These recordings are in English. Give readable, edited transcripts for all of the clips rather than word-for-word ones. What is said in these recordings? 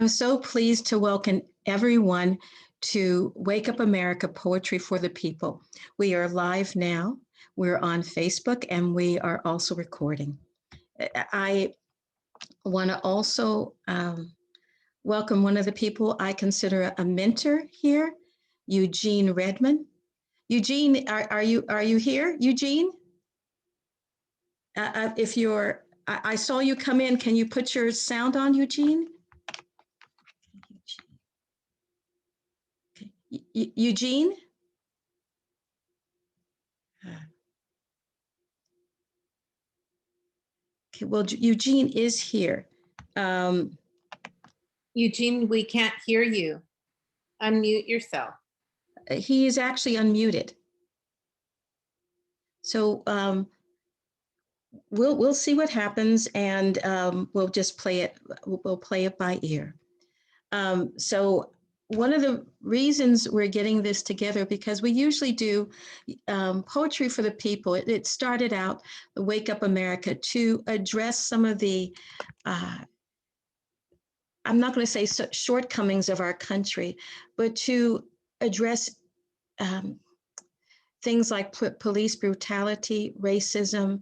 I'm so pleased to welcome everyone to Wake Up America Poetry for the People. We are live now. We're on Facebook and we are also recording. I want to also welcome one of the people I consider a mentor here, Eugene Redmond. Eugene, are you here, Eugene? If you're, I saw you come in. Can you put your sound on, Eugene? Eugene? Okay, well, Eugene is here. Eugene, we can't hear you. Unmute yourself. He is actually unmuted. So we'll see what happens, and we'll just play it. We'll play it by ear. So one of the reasons we're getting this together, because we usually do poetry for the people. It started out the Wake Up America to address some of the I'm not going to say shortcomings of our country, but to address things like police brutality, racism,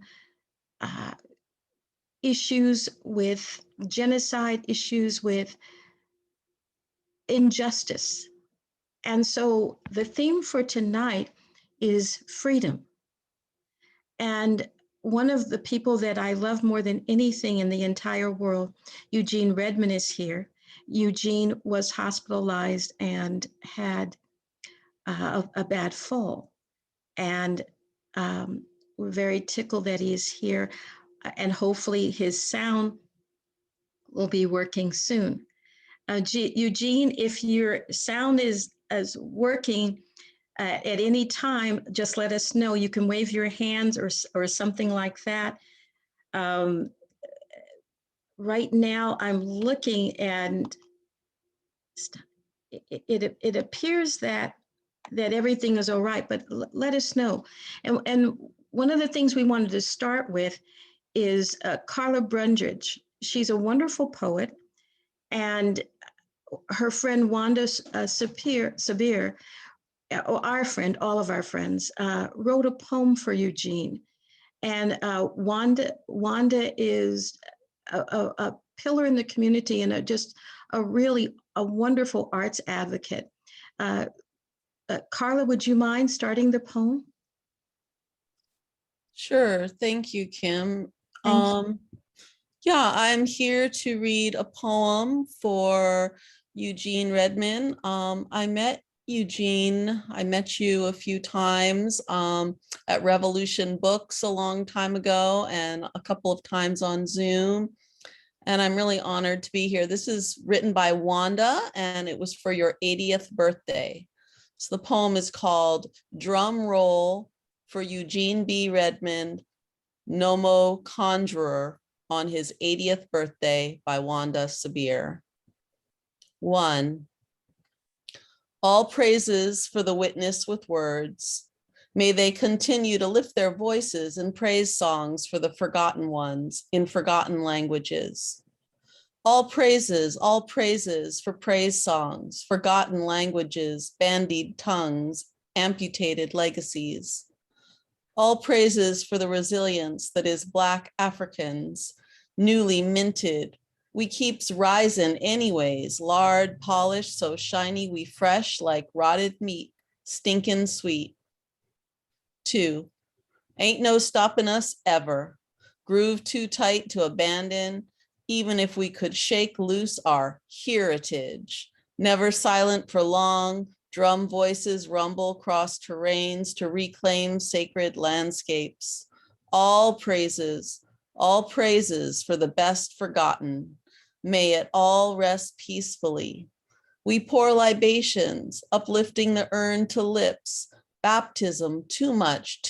issues with genocide, issues with injustice. And so the theme for tonight is freedom. And one of the people that I love more than anything in the entire world, Eugene Redmond, is here. Eugene was hospitalized and had a bad fall. And we're very tickled that he is here, and hopefully his sound will be working soon. Eugene, if your sound is working at any time, just let us know. You can wave your hands or something like that. Right now, I'm looking, and it appears that everything is all right, but let us know. And one of the things we wanted to start with is Carla Brundrage. She's a wonderful poet, and her friend Wanda Sabir, our friend, all of our friends, wrote a poem for Eugene. And Wanda is a pillar in the community and just a wonderful arts advocate. Carla, would you mind starting the poem? Sure. Thank you, Kim. Thank you. Yeah, I'm here to read a poem for Eugene Redmond. I met Eugene. I met you a few times at Revolution Books a long time ago and a couple of times on Zoom. And I'm really honored to be here. This is written by Wanda, and it was for your 80th birthday. So the poem is called Drum Roll for Eugene B. Redmond, Nomo Conjurer, on his 80th birthday, by Wanda Sabir. 1. All praises for the witness with words. May they continue to lift their voices in praise songs for the forgotten ones in forgotten languages. All praises for praise songs, forgotten languages, bandied tongues, amputated legacies. All praises for the resilience that is Black Africans, newly minted. We keeps rising anyways, lard polished so shiny we fresh like rotted meat, stinking sweet. 2, ain't no stopping us ever. Groove too tight to abandon, even if we could shake loose our heritage. Never silent for long, drum voices rumble cross terrains to reclaim sacred landscapes. All praises for the best forgotten. May it all rest peacefully. We pour libations, uplifting the urn to lips. Baptism, too much,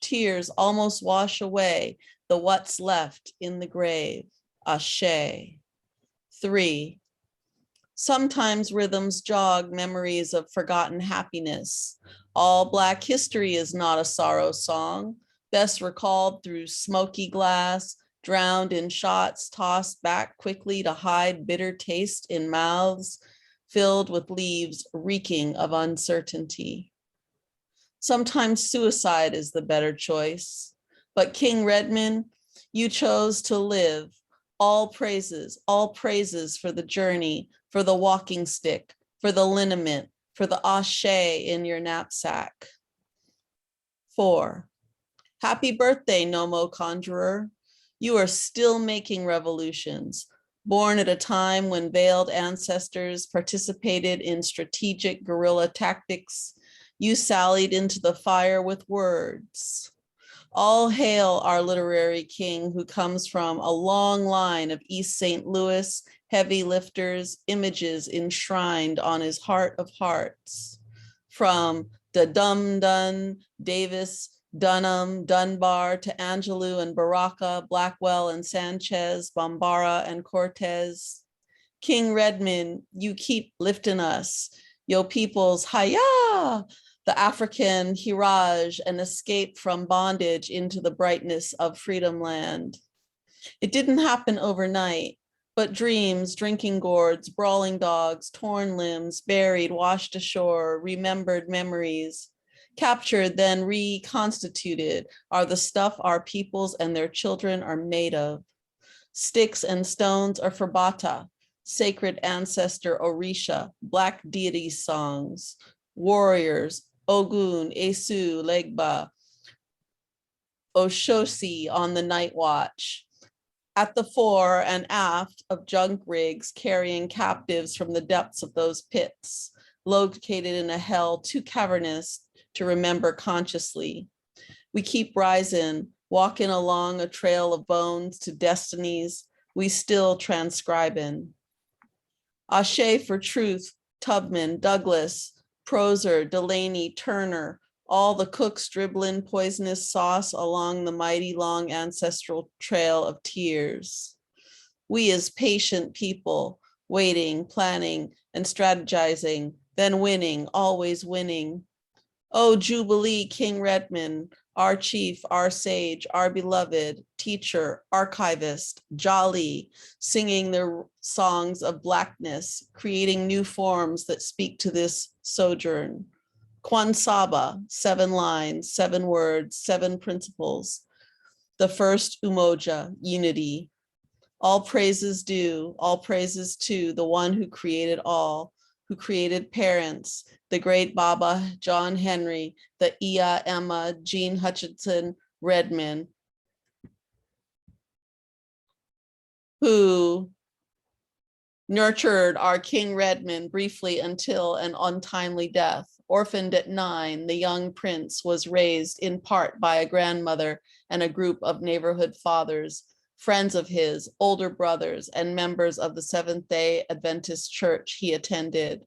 tears almost wash away the what's left in the grave. Ashe. 3. Sometimes rhythms jog memories of forgotten happiness. All Black history is not a sorrow song, best recalled through smoky glass, drowned in shots tossed back quickly to hide bitter taste in mouths filled with leaves reeking of uncertainty. Sometimes suicide is the better choice, but King Redmond, you chose to live. All praises for the journey, for the walking stick, for the liniment, for the ashe in your knapsack. 4. Happy birthday, Nomo Conjurer. You are still making revolutions. Born at a time when veiled ancestors participated in strategic guerrilla tactics, you sallied into the fire with words. All hail our literary king who comes from a long line of East St. Louis heavy lifters, images enshrined on his heart of hearts. From the Dum-Dun, Davis, Dunham, Dunbar to Angelou and Baraka, Blackwell and Sanchez, Bambara and Cortez. King Redmond, you keep lifting us. Yo people's Hayah, the African Hiraj, an escape from bondage into the brightness of freedom land. It didn't happen overnight, but dreams, drinking gourds, brawling dogs, torn limbs, buried, washed ashore, remembered memories, captured, then reconstituted, are the stuff our peoples and their children are made of. Sticks and stones are for Bata, sacred ancestor Orisha, Black deity songs, warriors, Ogun, Esu, Legba, Oshosi on the night watch. At the fore and aft of junk rigs carrying captives from the depths of those pits, located in a hell too cavernous to remember consciously. We keep rising, walking along a trail of bones to destinies we still transcribing. Ashe for truth, Tubman, Douglas, Proser, Delaney, Turner, all the cooks dribbling poisonous sauce along the mighty long ancestral trail of tears. We as patient people, waiting, planning, and strategizing, then winning, always winning. Oh, Jubilee, King Redmond, our chief, our sage, our beloved teacher, archivist, jolly, singing their songs of Blackness, creating new forms that speak to this sojourn. Kwan Saba, 7 lines, 7 words, 7 principles. The first Umoja, unity. All praises due, all praises to the one who created all, who created parents, the great Baba John Henry, the Iya Emma Jean Hutchinson Redmond, who nurtured our King Redmond briefly until an untimely death. Orphaned at 9, the young prince was raised in part by a grandmother and a group of neighborhood fathers, friends of his, older brothers, and members of the Seventh-day Adventist church he attended.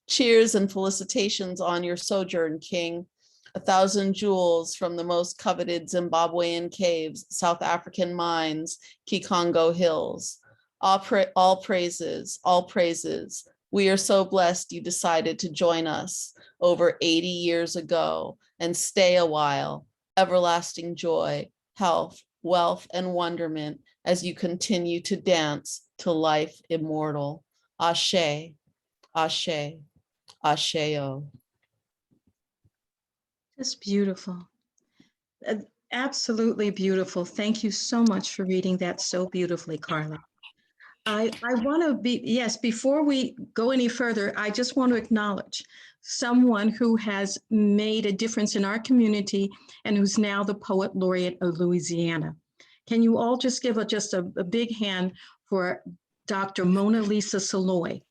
Cheers and felicitations on your sojourn, King. 1,000 jewels from the most coveted Zimbabwean caves, South African mines, Kikongo Hills. All praises, all praises. We are so blessed you decided to join us over 80 years ago and stay a while. Everlasting joy, health, wealth, and wonderment as you continue to dance to life immortal. Ashe, ashe, asheo. Just beautiful. Absolutely beautiful. Thank you so much for reading that so beautifully, Carla. I want to be, yes, before we go any further, I just want to acknowledge someone who has made a difference in our community and who's now the Poet Laureate of Louisiana. Can you all just give a big hand for Dr. Mona Lisa Saloy?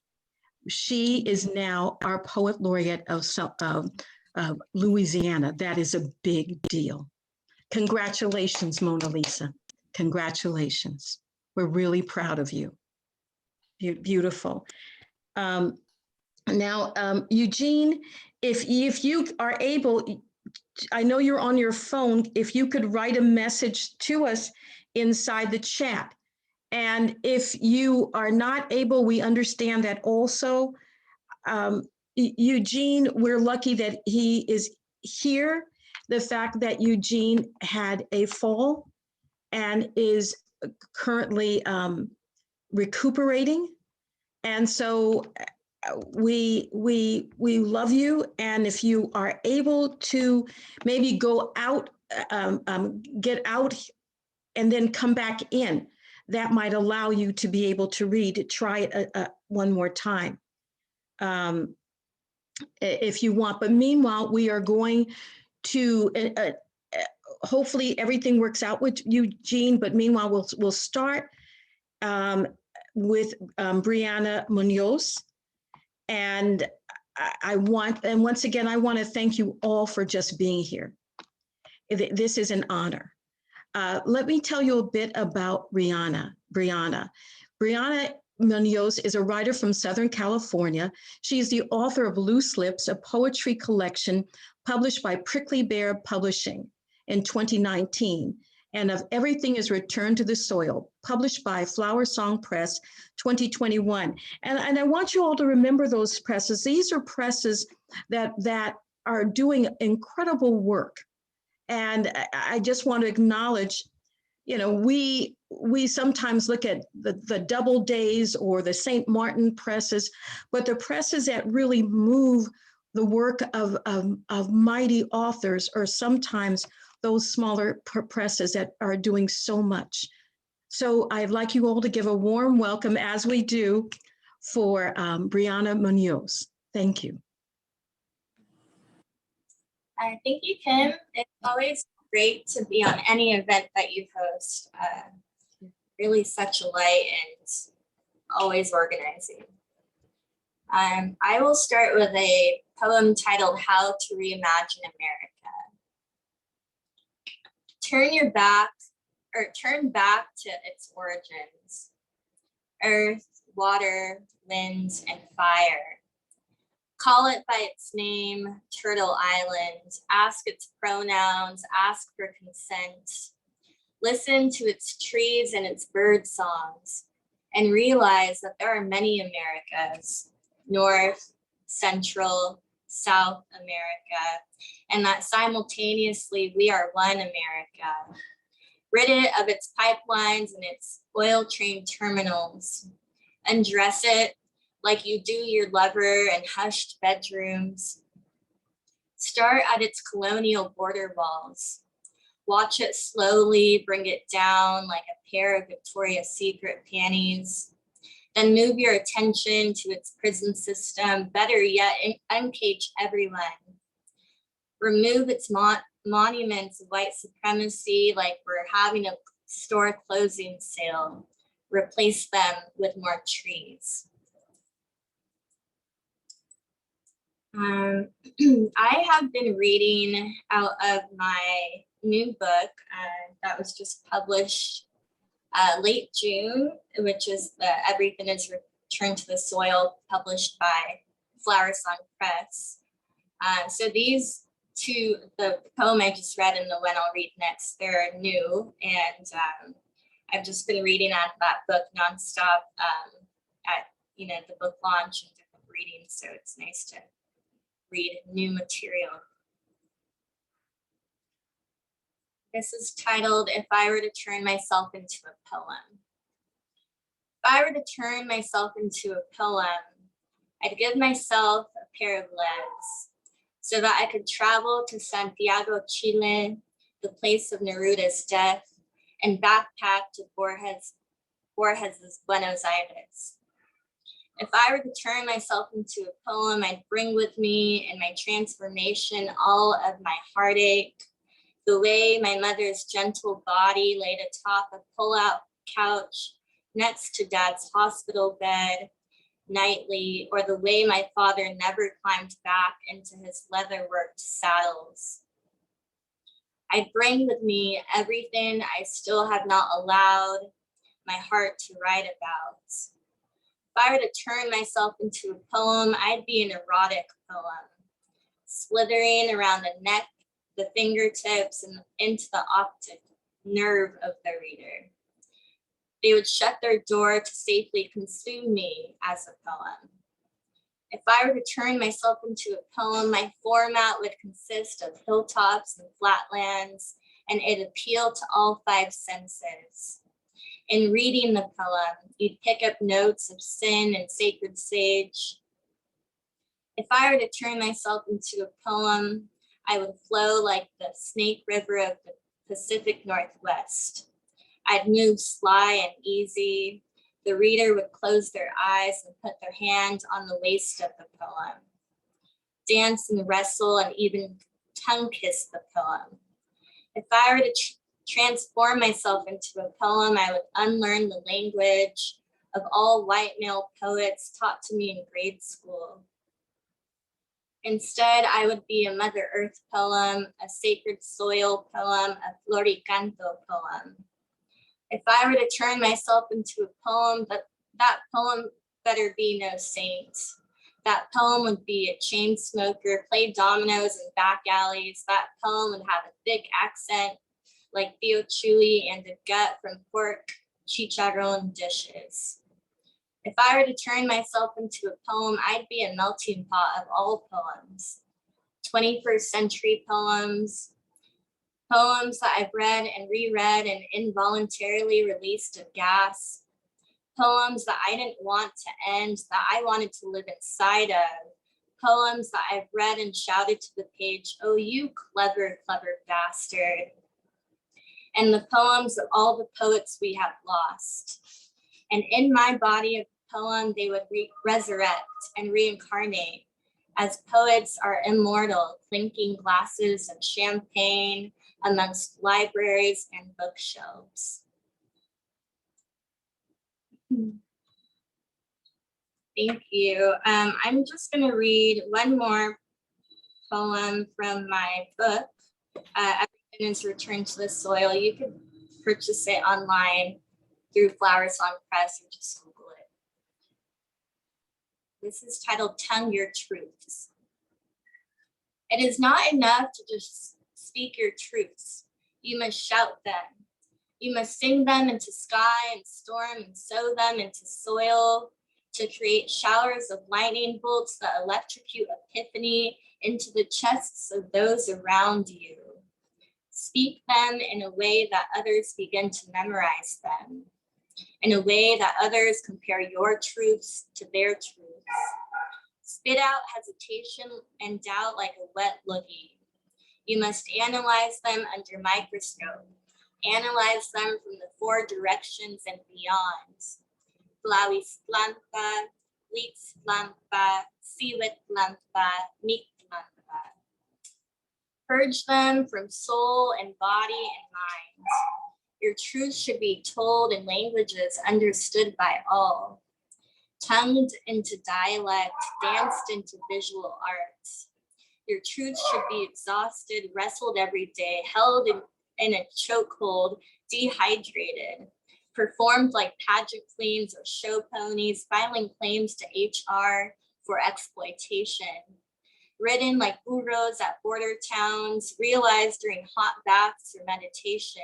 She is now our Poet Laureate of Louisiana. That is a big deal. Congratulations, Mona Lisa. Congratulations. We're really proud of you. Beautiful. Now, Eugene, if you are able, I know you're on your phone, if you could write a message to us inside the chat. And if you are not able, we understand that also. Eugene, we're lucky that he is here. The fact that Eugene had a fall and is currently recuperating. And so we love you. And if you are able to maybe go out, get out and then come back in, that might allow you to be able to read, try it one more time. If you want. But meanwhile, we are going to hopefully everything works out with Eugene. But meanwhile, we'll start with Brianna Munoz. And once again, I want to thank you all for just being here. This is an honor. Let me tell you a bit about Brianna. Brianna Munoz is a writer from Southern California. She is the author of Loose Lips, a poetry collection published by Prickly Bear Publishing in 2019, and of Everything is Returned to the Soil, published by Flower Song Press 2021. And I want you all to remember those presses. These are presses that are doing incredible work. And I just want to acknowledge, we sometimes look at the Doubledays or the St. Martin presses, but the presses that really move the work of mighty authors are sometimes those smaller presses that are doing so much. So I'd like you all to give a warm welcome, as we do, for Brianna Munoz. Thank you. Thank you, Kim. It's always great to be on any event that you host. Really such a light and always organizing. I will start with a poem titled How to Reimagine America. Turn back to its origins. Earth, water, wind, and fire. Call it by its name, Turtle Island. Ask its pronouns, ask for consent. Listen to its trees and its bird songs, and realize that there are many Americas, North, Central, South America, and that simultaneously we are one America. Rid it of its pipelines and its oil train terminals. Undress it like you do your lover in hushed bedrooms. Start at its colonial border walls. Watch it slowly bring it down like a pair of Victoria's Secret panties. Then move your attention to its prison system. Better yet, uncage everyone. Remove its monuments of white supremacy like we're having a store closing sale. Replace them with more trees. I have been reading out of my new book that was just published late June, which is the Everything is Returned to the Soil, published by Flower Song Press. So these two, the poem I just read and the one I'll read next, they're new, and I've just been reading at that book nonstop at the book launch and different readings, so it's nice to read new material. This is titled, If I Were to Turn Myself into a Poem. If I were to turn myself into a poem, I'd give myself a pair of legs so that I could travel to Santiago, Chile, the place of Neruda's death, and backpack to Borges's Buenos Aires. If I were to turn myself into a poem, I'd bring with me in my transformation all of my heartache, the way my mother's gentle body laid atop a pull-out couch next to Dad's hospital bed nightly, or the way my father never climbed back into his leather-worked saddles. I'd bring with me everything I still have not allowed my heart to write about. If I were to turn myself into a poem, I'd be an erotic poem, slithering around the neck, the fingertips, and into the optic nerve of the reader. They would shut their door to safely consume me as a poem. If I were to turn myself into a poem, my format would consist of hilltops and flatlands, and it'd appeal to all five senses. In reading the poem, you'd pick up notes of sin and sacred sage. If I were to turn myself into a poem, I would flow like the Snake River of the Pacific Northwest. I'd move sly and easy. The reader would close their eyes and put their hand on the waist of the poem, dance and wrestle and even tongue kiss the poem. If I were to transform myself into a poem, I would unlearn the language of all white male poets taught to me in grade school. Instead, I would be a Mother Earth poem, a sacred soil poem, a floricanto poem. If I were to turn myself into a poem, that poem better be no saint. That poem would be a chain smoker, play dominoes in back alleys. That poem would have a thick accent like Theo Chewy and a gut from pork chicharron dishes. If I were to turn myself into a poem, I'd be a melting pot of all poems. 21st century poems, poems that I've read and reread and involuntarily released of gas, poems that I didn't want to end, that I wanted to live inside of, poems that I've read and shouted to the page, oh, you clever, clever bastard. And the poems of all the poets we have lost. And in my body of poem, they would resurrect and reincarnate as poets are immortal, clinking glasses of champagne amongst libraries and bookshelves. Thank you. I'm just going to read one more poem from my book, Everything is Returned to the Soil. You can purchase it online through Flower Song Press or just Google it. This is titled Tongue Your Truths. It is not enough to just speak your truths. You must shout them. You must sing them into sky and storm and sow them into soil to create showers of lightning bolts that electrocute epiphany into the chests of those around you. Speak them in a way that others begin to memorize them, in a way that others compare your truths to their truths. Spit out hesitation and doubt like a wet loogie. You must analyze them under microscope. Analyze them from the four directions and beyond. Blawislampa, Wheatslampa, Siwitlampa, Meatlampa. Purge them from soul and body and mind. Your truth should be told in languages understood by all. Tongued into dialect, danced into visual arts. Your truth should be exhausted, wrestled every day, held in a chokehold, dehydrated, performed like pageant queens or show ponies, filing claims to HR for exploitation, ridden like burros at border towns, realized during hot baths or meditation.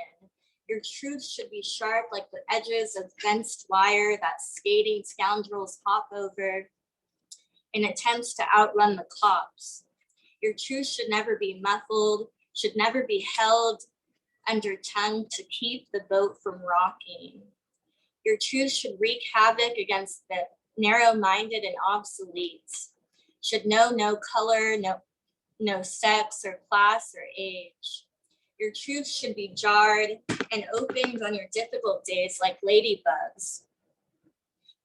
Your truth should be sharp like the edges of fenced wire that skating scoundrels hop over in attempts to outrun the cops. Your truth should never be muffled, should never be held under tongue to keep the boat from rocking. Your truth should wreak havoc against the narrow-minded and obsolete, should know no color, no sex or class or age. Your truth should be jarred and opened on your difficult days like ladybugs,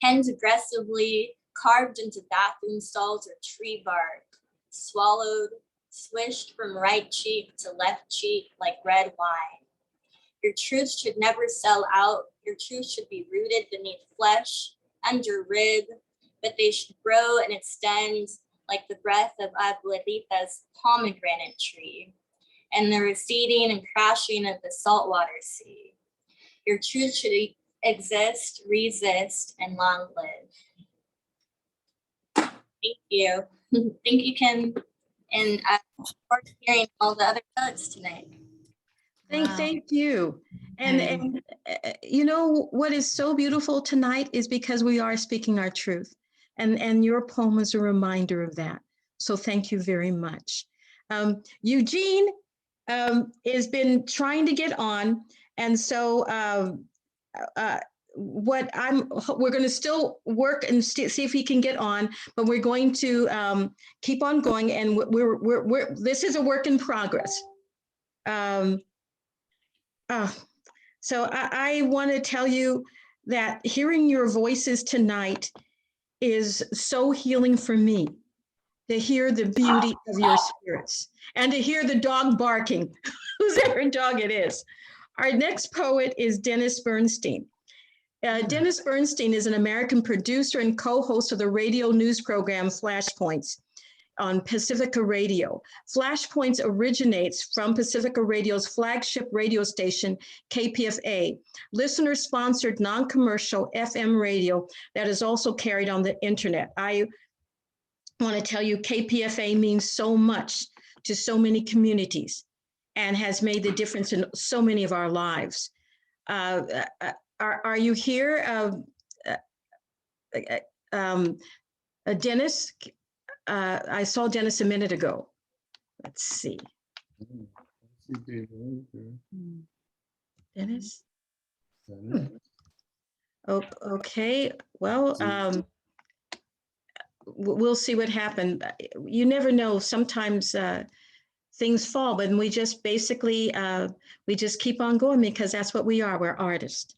penned aggressively, carved into bathroom stalls or tree bark, swallowed, swished from right cheek to left cheek like red wine. Your truth should never sell out. Your truth should be rooted beneath flesh, under rib, but they should grow and extend like the breath of Abuelita's pomegranate tree and the receding and crashing of the saltwater sea. Your truth should exist, resist, and long live. Thank you. Thank you, Kim, and for hearing all the other poets tonight. Thank you. And you know what is so beautiful tonight is because we are speaking our truth, and your poem is a reminder of that. So thank you very much. Eugene has been trying to get on, and so we're going to still work and see if he can get on, but we're going to keep on going, and this is a work in progress. So I want to tell you that hearing your voices tonight is so healing for me, to hear the beauty of your spirits and to hear the dog barking, whoever dog it is. Our next poet is Dennis Bernstein. Dennis Bernstein is an American producer and co-host of the radio news program Flashpoints on Pacifica Radio. Flashpoints originates from Pacifica Radio's flagship radio station, KPFA, listener-sponsored non-commercial FM radio that is also carried on the internet. I want to tell you, KPFA means so much to so many communities and has made the difference in so many of our lives. Are you here, Dennis? I saw Dennis a minute ago. Let's see. Dennis? Okay, well, we'll see what happened. You never know. Sometimes things fall, but we just basically, we just keep on going because that's what we are. We're artists.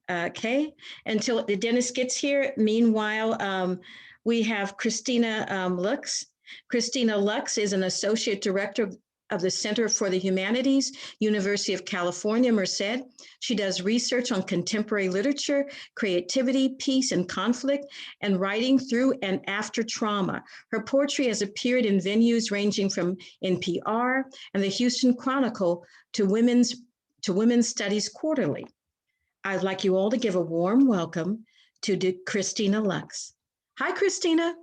Okay, until Dennis gets here. Meanwhile, we have Christina Lux. Christina Lux is an associate director of the Center for the Humanities, University of California, Merced. She does research on contemporary literature, creativity, peace and conflict, and writing through and after trauma. Her poetry has appeared in venues ranging from NPR and the Houston Chronicle to Women's Studies Quarterly. I'd like you all to give a warm welcome to Christina Lux. Hi, Christina.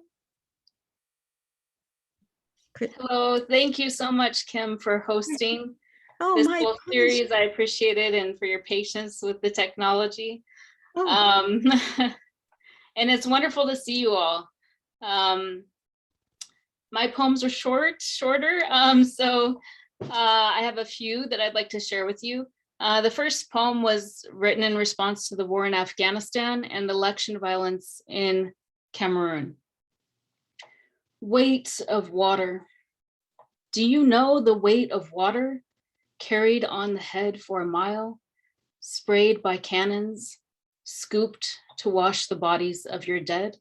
Hello, thank you so much, Kim, for hosting this whole series. I appreciate it, and for your patience with the technology. And it's wonderful to see you all. My poems are shorter, so I have a few that I'd like to share with you. The first poem was written in response to the war in Afghanistan and election violence in Cameroon. Weight of water. Do you know the weight of water carried on the head for a mile, sprayed by cannons, scooped to wash the bodies of your dead?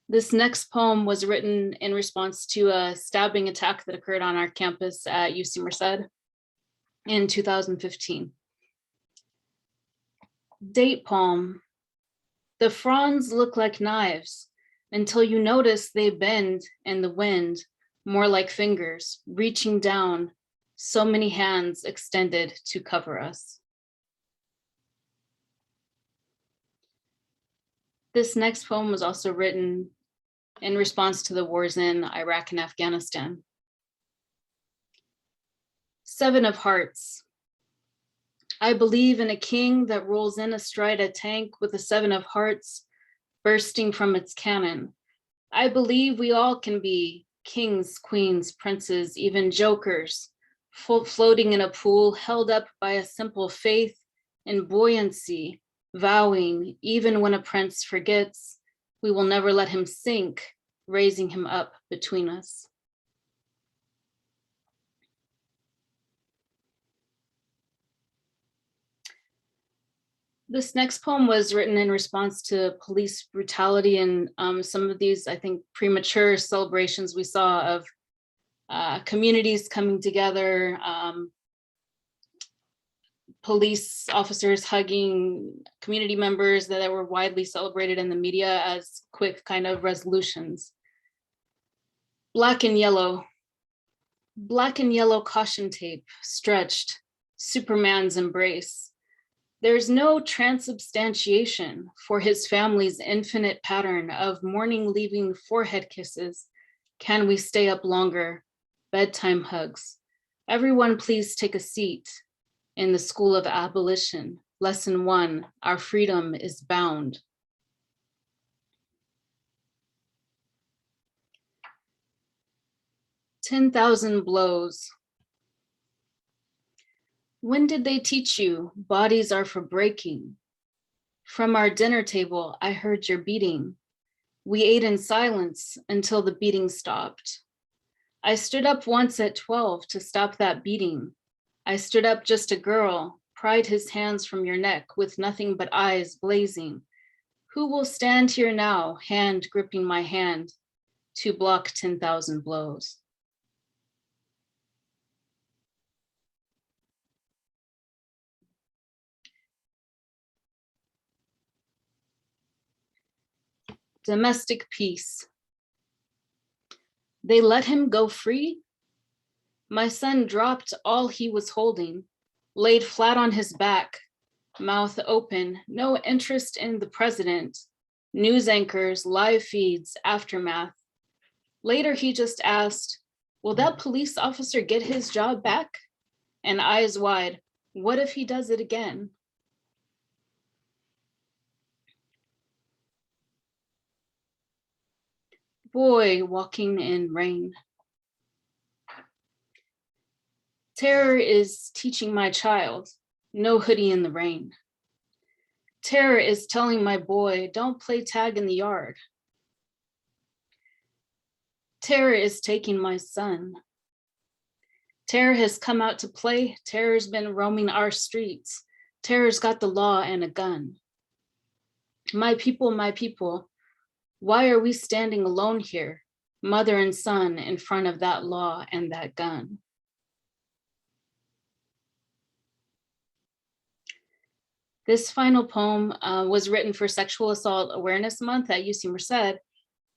This next poem was written in response to a stabbing attack that occurred on our campus at UC Merced in 2015. Date palm. The fronds look like knives until you notice they bend in the wind, more like fingers reaching down, so many hands extended to cover us. This next poem was also written in response to the wars in Iraq and Afghanistan. Seven of Hearts. I believe in a king that rolls in astride a tank with a seven of hearts bursting from its cannon. I believe we all can be kings, queens, princes, even jokers, floating in a pool held up by a simple faith and buoyancy, vowing, even when a prince forgets, we will never let him sink, raising him up between us. This next poem was written in response to police brutality and some of these, I think, premature celebrations we saw of communities coming together, police officers hugging community members that were widely celebrated in the media as quick kind of resolutions. Black and yellow caution tape stretched, Superman's embrace. There's no transubstantiation for his family's infinite pattern of morning leaving forehead kisses. Can we stay up longer? Bedtime hugs. Everyone please take a seat. In the School of Abolition, Lesson 1, our freedom is bound. "10,000 blows. When did they teach you bodies are for breaking? From our dinner table, I heard your beating. We ate in silence until the beating stopped. I stood up once at 12 to stop that beating. I stood up just a girl, pried his hands from your neck with nothing but eyes blazing. Who will stand here now, hand gripping my hand, to block 10,000 blows? Domestic peace. They let him go free? My son dropped all he was holding, laid flat on his back, mouth open, no interest in the president, news anchors, live feeds, aftermath. Later, he just asked, will that police officer get his job back? And eyes wide, what if he does it again? Boy walking in rain. Terror is teaching my child, no hoodie in the rain. Terror is telling my boy, don't play tag in the yard. Terror is taking my son. Terror has come out to play. Terror's been roaming our streets. Terror's got the law and a gun. My people, why are we standing alone here, mother and son, in front of that law and that gun? This final poem was written for Sexual Assault Awareness Month at UC Merced.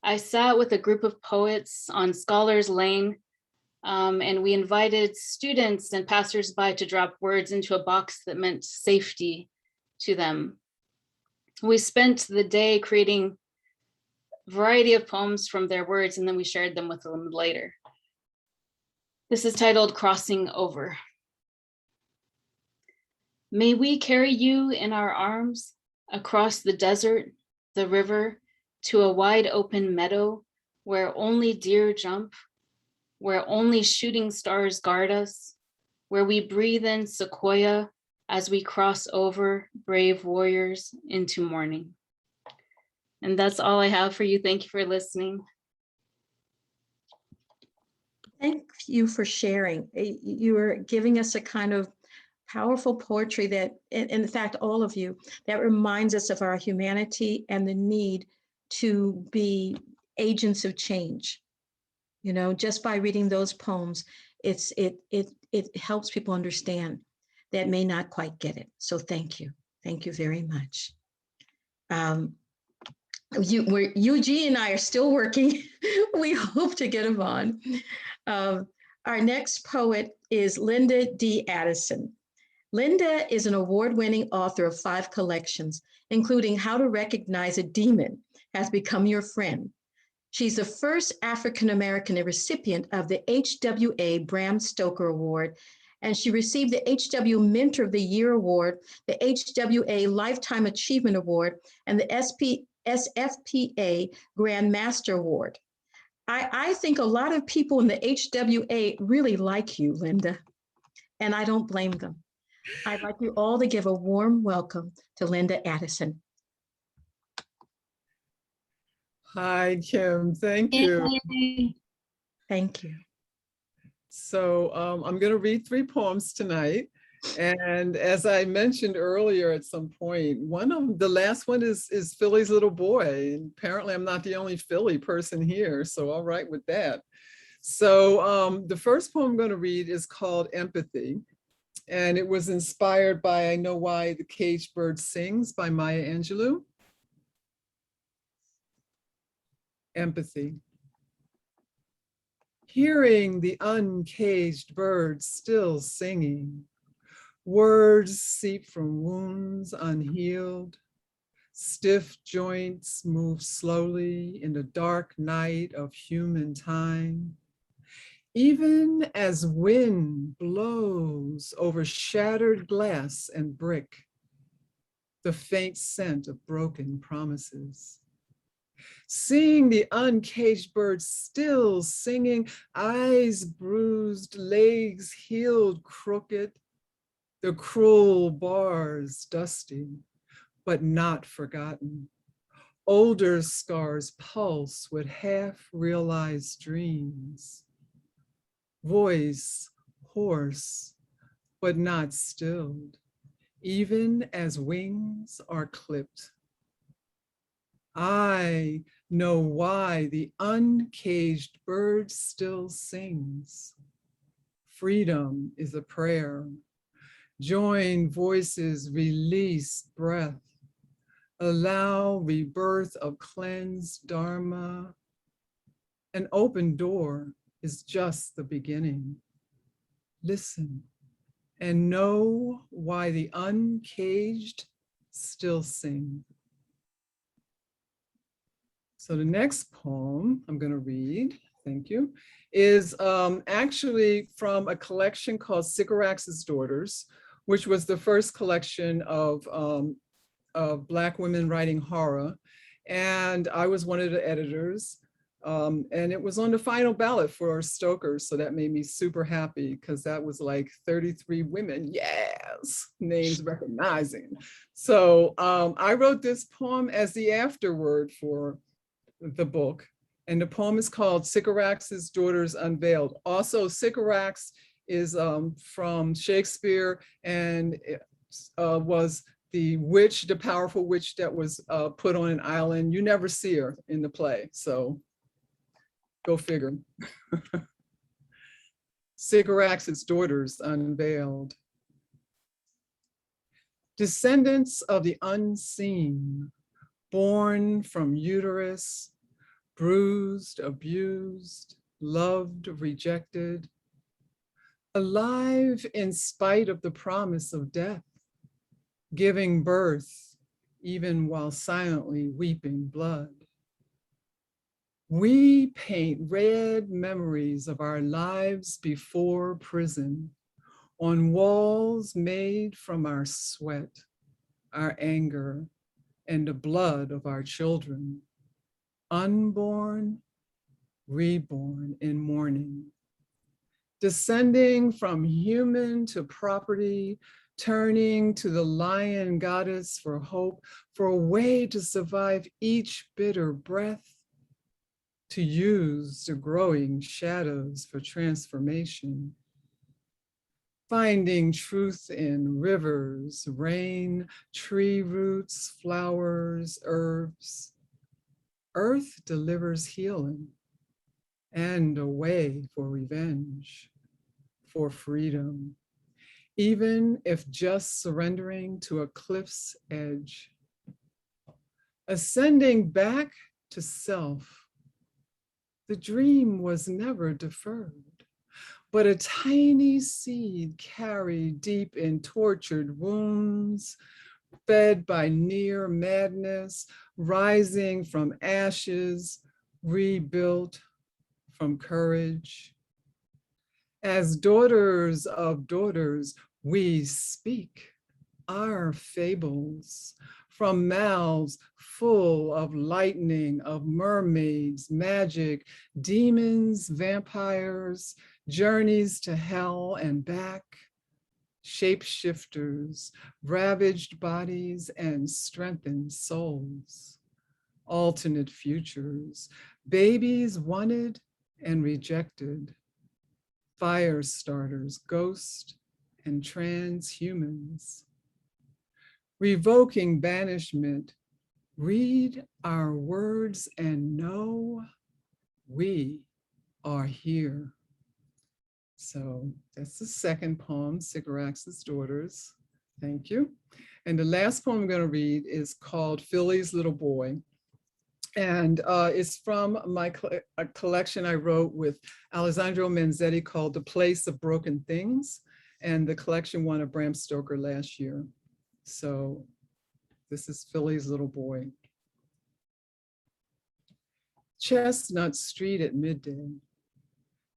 I sat with a group of poets on Scholars Lane, and we invited students and passersby to drop words into a box that meant safety to them. We spent the day creating a variety of poems from their words, and then we shared them with them later. This is titled Crossing Over. May we carry you in our arms across the desert, the river, to a wide open meadow where only deer jump, where only shooting stars guard us, where we breathe in sequoia as we cross over, brave warriors, into morning. And that's all I have for you. Thank you for listening. Thank you for sharing. You are giving us a kind of powerful poetry that, in fact, all of you, that reminds us of our humanity and the need to be agents of change. You know, just by reading those poems, it helps people understand that may not quite get it. So thank you very much. Eugene and I are still working. We hope to get him on. Our next poet is Linda D. Addison. Linda is an award-winning author of 5 collections, including How to Recognize a Demon Has Become Your Friend. She's the first African-American recipient of the HWA Bram Stoker Award, and she received the HW Mentor of the Year Award, the HWA Lifetime Achievement Award, and the SFPA Grand Master Award. I think a lot of people in the HWA really like you, Linda, and I don't blame them. I'd like you all to give a warm welcome to Linda Addison. Hi, Kim. Thank you. Thank you. So I'm going to read 3 poems tonight. And as I mentioned earlier at some point, the last one is Philly's Little Boy. And apparently I'm not the only Philly person here, so I'll write with that. So the first poem I'm going to read is called Empathy. And it was inspired by I Know Why the Caged Bird Sings by Maya Angelou. Empathy. Hearing the uncaged birds still singing, words seep from wounds unhealed, stiff joints move slowly in the dark night of human time. Even as wind blows over shattered glass and brick, the faint scent of broken promises. Seeing the uncaged birds still singing, eyes bruised, legs healed crooked, the cruel bars dusty, but not forgotten. Older scars pulse with half-realized dreams. Voice hoarse, but not stilled, even as wings are clipped. I know why the uncaged bird still sings. Freedom is a prayer. Join voices, release breath. Allow rebirth of cleansed dharma. An open door is just the beginning. Listen and know why the uncaged still sing. So the next poem I'm going to read, thank you, is actually from a collection called Sycorax's Daughters, which was the first collection of Black women writing horror. And I was one of the editors. And it was on the final ballot for Stoker. So that made me super happy because that was like 33 women, yes, names recognizing. So I wrote this poem as the afterword for the book. And the poem is called Sycorax's Daughters Unveiled. Also, Sycorax is from Shakespeare and it, was the witch, the powerful witch that was put on an island. You never see her in the play, so go figure. Sycorax's Daughters Unveiled. Descendants of the unseen, born from uterus, bruised, abused, loved, rejected, alive in spite of the promise of death, giving birth even while silently weeping blood. We paint red memories of our lives before prison on walls made from our sweat, our anger, and the blood of our children, unborn, reborn in mourning, descending from human to property, turning to the lion goddess for hope, for a way to survive each bitter breath, to use the growing shadows for transformation, finding truth in rivers, rain, tree roots, flowers, herbs. Earth delivers healing and a way for revenge, for freedom, even if just surrendering to a cliff's edge, ascending back to self. The dream was never deferred, but a tiny seed carried deep in tortured wounds, fed by near madness, rising from ashes, rebuilt from courage. As daughters of daughters, we speak our fables from mouths full of lightning, of mermaids, magic, demons, vampires, journeys to hell and back, shapeshifters, ravaged bodies and strengthened souls, alternate futures, babies wanted and rejected, fire starters, ghost and transhumans. Revoking banishment, read our words and know we are here. So that's the second poem, Sycorax's Daughters. Thank you. And the last poem I'm going to read is called Philly's Little Boy. And it's from a collection I wrote with Alessandro Manzetti called The Place of Broken Things. And the collection won a Bram Stoker last year. So this is Philly's Little Boy. Chestnut Street at midday.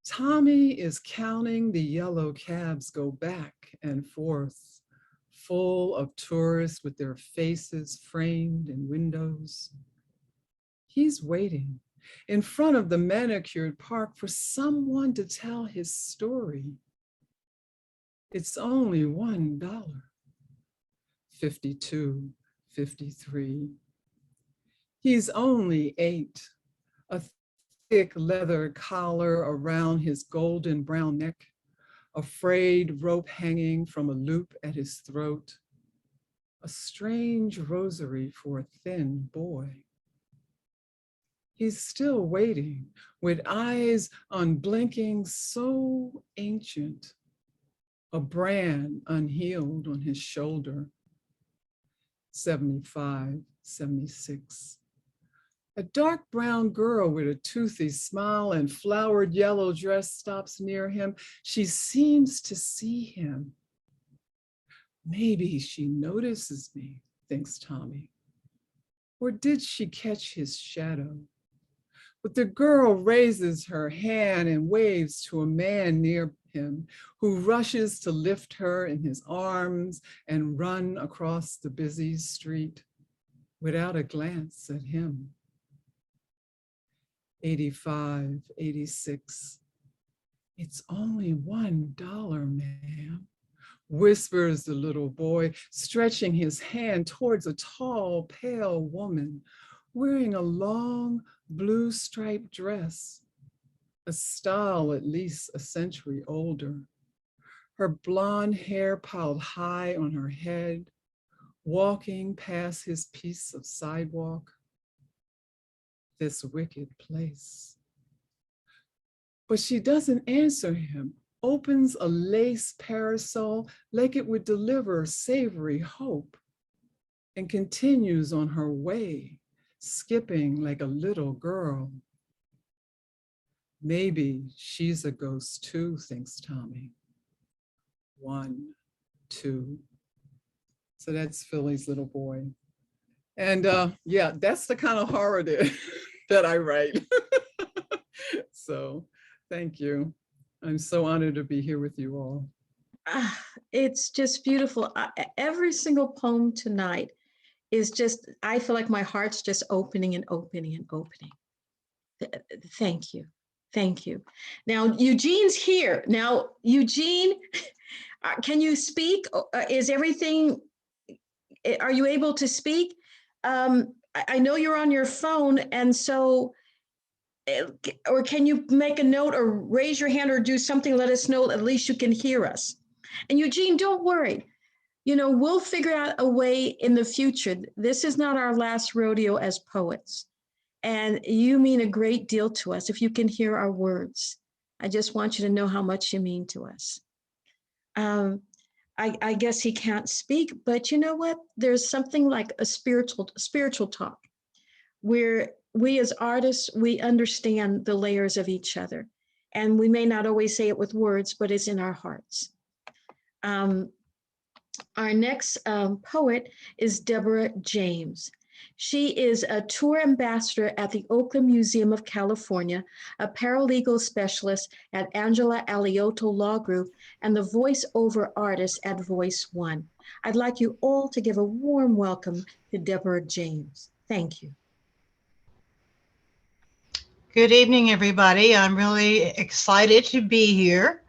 Tommy is counting the yellow cabs go back and forth, full of tourists with their faces framed in windows. He's waiting in front of the manicured park for someone to tell his story. It's only $1. 52, 53. He's only 8. A thick leather collar around his golden brown neck, a frayed rope hanging from a loop at his throat, a strange rosary for a thin boy. He's still waiting with eyes unblinking, so ancient, a brand unhealed on his shoulder. 75, 76. A dark brown girl with a toothy smile and flowered yellow dress stops near him. She seems to see him. Maybe she notices me, thinks Tommy. Or did she catch his shadow? But the girl raises her hand and waves to a man near him who rushes to lift her in his arms and run across the busy street without a glance at him. 85, 86. It's only $1, ma'am, whispers the little boy, stretching his hand towards a tall, pale woman wearing a long blue striped dress, a style at least a century older. Her blonde hair piled high on her head, walking past his piece of sidewalk. This wicked place. But she doesn't answer him, opens a lace parasol like it would deliver savory hope, and continues on her way, skipping like a little girl. Maybe she's a ghost too, thinks Tommy. 1, 2. So that's Philly's little boy. And yeah, that's the kind of horror that I write. So thank you. I'm so honored to be here with you all. It's just beautiful. Every single poem tonight is just, I feel like my heart's just opening and opening and opening. Thank you. Thank you. Now, Eugene's here. Now, Eugene, can you speak? Is everything, are you able to speak? I know you're on your phone, and so, or can you make a note or raise your hand or do something, let us know, at least you can hear us. And Eugene, don't worry. You know, we'll figure out a way in the future. This is not our last rodeo as poets. And you mean a great deal to us if you can hear our words. I just want you to know how much you mean to us. I guess he can't speak, but you know what? There's something like a spiritual talk where we as artists, we understand the layers of each other. And we may not always say it with words, but it's in our hearts. Our next poet is Deborah James. She is a tour ambassador at the Oakland Museum of California, a paralegal specialist at Angela Aliotto Law Group, and the voiceover artist at Voice One. I'd like you all to give a warm welcome to Deborah James. Thank you. Good evening, everybody. I'm really excited to be here.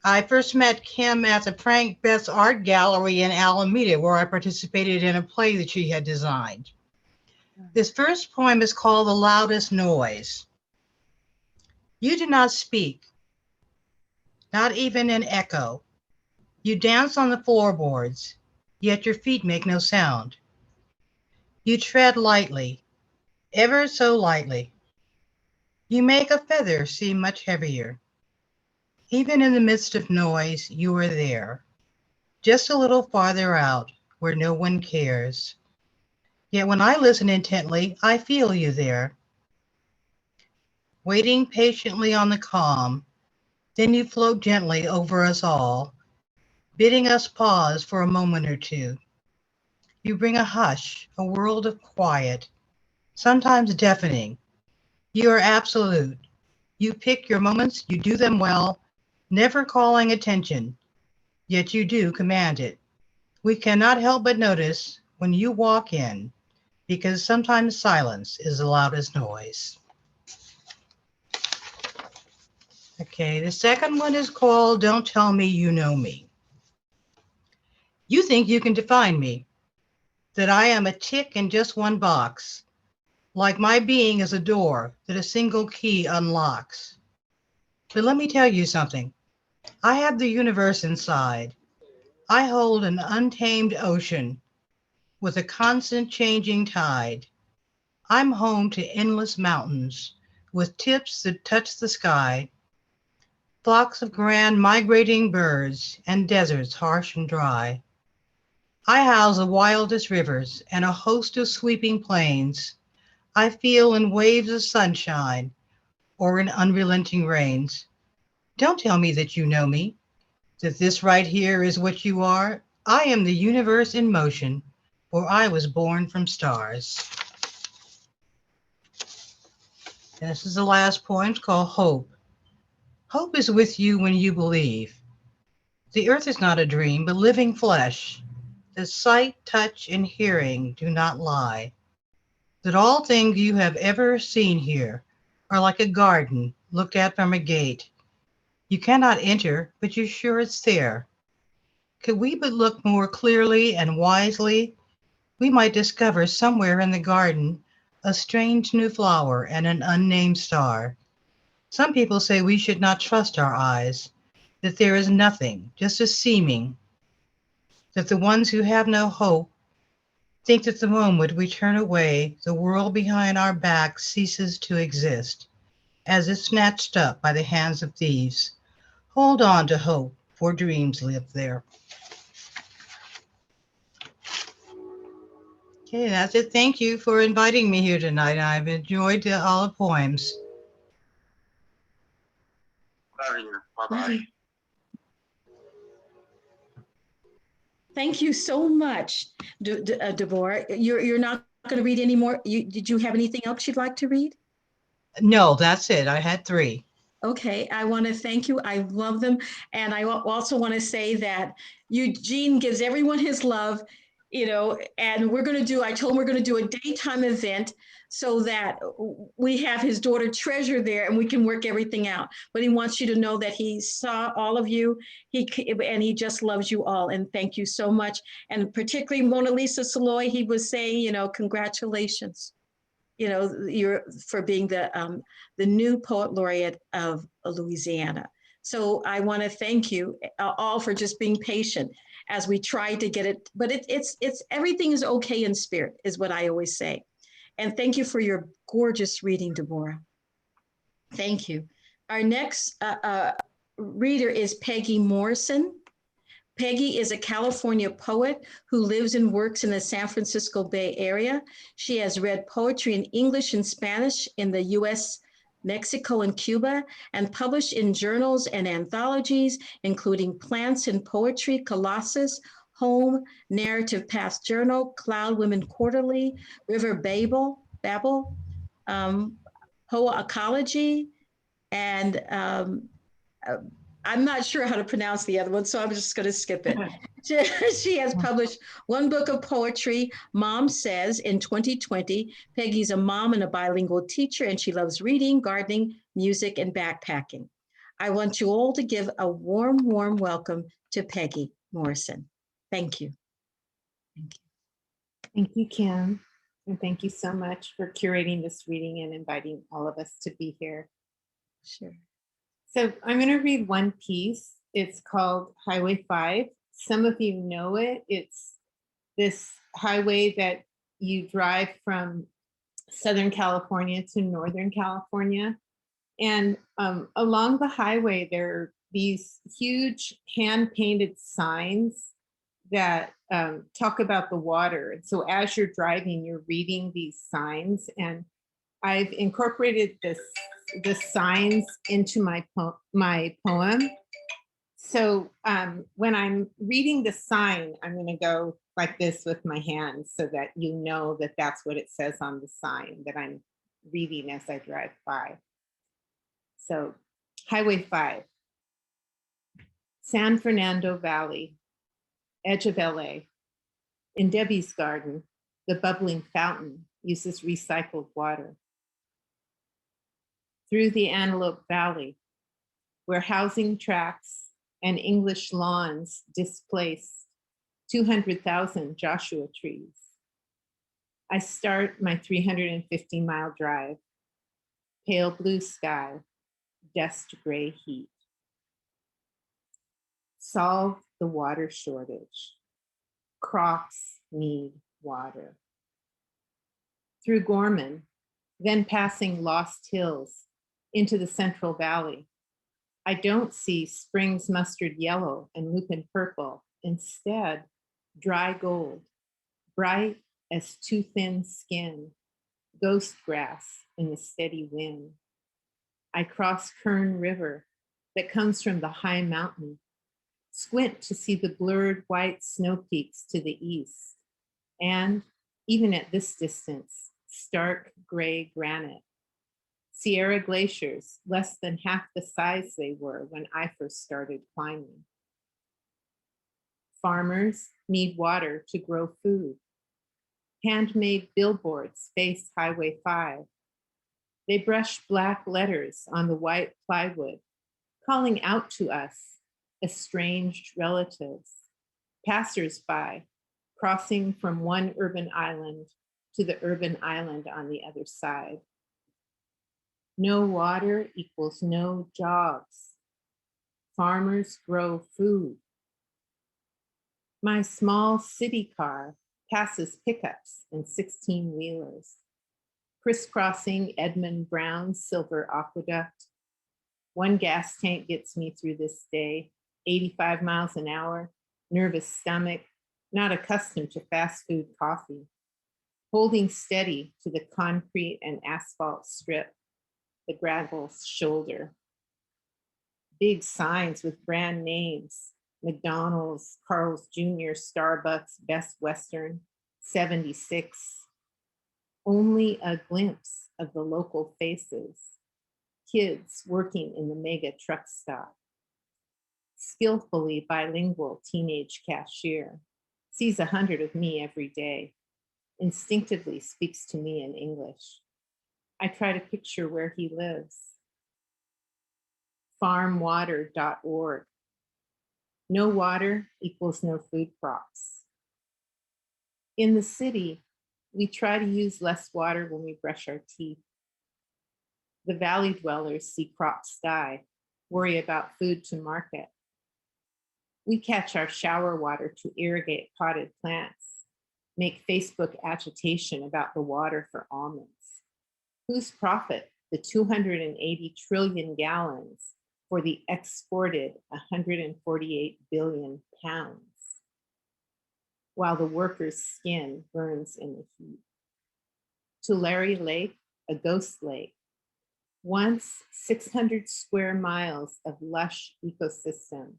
I first met Kim at the Frank Betts Art Gallery in Alameda, where I participated in a play that she had designed. This first poem is called The Loudest Noise. You do not speak, not even an echo. You dance on the floorboards, yet your feet make no sound. You tread lightly, ever so lightly. You make a feather seem much heavier. Even in the midst of noise, you are there, just a little farther out where no one cares. Yet when I listen intently, I feel you there. Waiting patiently on the calm, then you float gently over us all, bidding us pause for a moment or two. You bring a hush, a world of quiet, sometimes deafening. You are absolute. You pick your moments, you do them well, never calling attention, yet you do command it. We cannot help but notice when you walk in, because sometimes silence is the loudest noise. Okay, the second one is called Don't Tell Me You Know Me. think you can define me, that I am a tick in just one box, like my being is a door that a single key unlocks. But let me tell you something. I have the universe inside. I hold an untamed ocean with a constant changing tide. I'm home to endless mountains with tips that touch the sky, flocks of grand migrating birds, and deserts harsh and dry. I house the wildest rivers and a host of sweeping plains. I feel in waves of sunshine or in unrelenting rains. Don't tell me that you know me, that this right here is what you are. I am the universe in motion, for I was born from stars. And this is the last poem. It's called Hope. Hope is with you when you believe. The earth is not a dream, but living flesh. The sight, touch, and hearing do not lie. That all things you have ever seen here are like a garden looked at from a gate. You cannot enter, but you're sure it's there. Could we but look more clearly and wisely, we might discover somewhere in the garden a strange new flower and an unnamed star. Some people say we should not trust our eyes, that there is nothing, just a seeming, that the ones who have no hope think that the moment we turn away, the world behind our backs ceases to exist, as if snatched up by the hands of thieves. Hold on to hope, for dreams live there. Okay, that's it. Thank you for inviting me here tonight. I've enjoyed all the poems. Bye. Thank you so much, Deborah. You're not going to read any more. Did you have anything else you'd like to read? No, that's it. I had 3. Okay, I want to thank you. I love them. And I also want to say that Eugene gives everyone his love, and I told him we're going to do a daytime event so that we have his daughter Treasure there and we can work everything out. But he wants you to know that he saw all of you, and he just loves you all. And thank you so much. And particularly Mona Lisa Saloy, he was saying, congratulations. You're for being the new poet laureate of Louisiana. So I want to thank you all for just being patient as we try to get it. But it's everything is okay in spirit, is what I always say. And thank you for your gorgeous reading, Deborah. Thank you. Our next reader is Peggy Morrison. Peggy is a California poet who lives and works in the San Francisco Bay Area. She has read poetry in English and Spanish in the US, Mexico, and Cuba, and published in journals and anthologies, including Plants and Poetry, Colossus, Home, Narrative Path Journal, Cloud Women Quarterly, River Babel, Hoa Ecology, and I'm not sure how to pronounce the other one, so I'm just going to skip it. She has published one book of poetry, Mom Says, in 2020. Peggy's a mom and a bilingual teacher, and she loves reading, gardening, music, and backpacking. I want you all to give a warm, warm welcome to Peggy Morrison. Thank you. Thank you. Thank you, Kim. And thank you so much for curating this reading and inviting all of us to be here. Sure. So I'm going to read one piece. It's called Highway 5. Some of you know it. It's this highway that you drive from Southern California to Northern California. And along the highway, there are these huge hand-painted signs that talk about the water. And so as you're driving, you're reading these signs. And I've incorporated the signs into my poem. So when I'm reading the sign, I'm going to go like this with my hands so that you know that that's what it says on the sign that I'm reading as I drive by. So Highway 5, San Fernando Valley, edge of LA. In Debbie's garden, the bubbling fountain uses recycled water. Through the Antelope Valley, where housing tracts and English lawns displaced 200,000 Joshua trees. I start my 350-mile drive. Pale blue sky, dust gray heat. Solve the water shortage. Crops need water. Through Gorman, then passing Lost Hills into the Central Valley. I don't see spring's mustard yellow and lupin purple. Instead, dry gold, bright as too thin skin, ghost grass in the steady wind. I cross Kern River that comes from the high mountain, squint to see the blurred white snow peaks to the east, and even at this distance, stark gray granite. Sierra glaciers, less than half the size they were when I first started climbing. Farmers need water to grow food. Handmade billboards face Highway 5. They brush black letters on the white plywood, calling out to us, estranged relatives, passersby, crossing from one urban island to the urban island on the other side. No water equals no jobs. Farmers grow food. My small city car passes pickups and 16-wheelers, crisscrossing Edmund Brown's silver aqueduct. One gas tank gets me through this day, 85 miles an hour, nervous stomach, not accustomed to fast food coffee, holding steady to the concrete and asphalt strip, the gravel's shoulder. Big signs with brand names, McDonald's, Carl's Jr., Starbucks, Best Western, 76. Only a glimpse of the local faces, kids working in the mega truck stop. Skillfully bilingual teenage cashier, sees 100 of me every day, instinctively speaks to me in English. I try to picture where he lives. Farmwater.org. No water equals no food crops. In the city, we try to use less water when we brush our teeth. The valley dwellers see crops die, worry about food to market. We catch our shower water to irrigate potted plants, make Facebook agitation about the water for almonds. Whose profit the 280 trillion gallons for the exported 148 billion pounds, while the worker's skin burns in the heat? Tulare Lake, a ghost lake, once 600 square miles of lush ecosystem,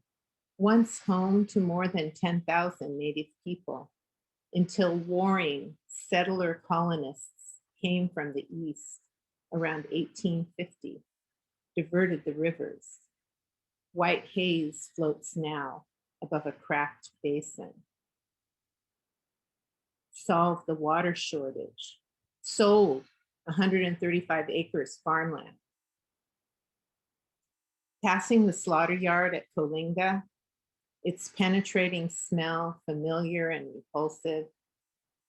once home to more than 10,000 native people, until warring settler colonists came from the east around 1850, diverted the rivers. White haze floats now above a cracked basin. Solve the water shortage. Sold 135 acres farmland. Passing the slaughter yard at Coalinga, its penetrating smell familiar and repulsive,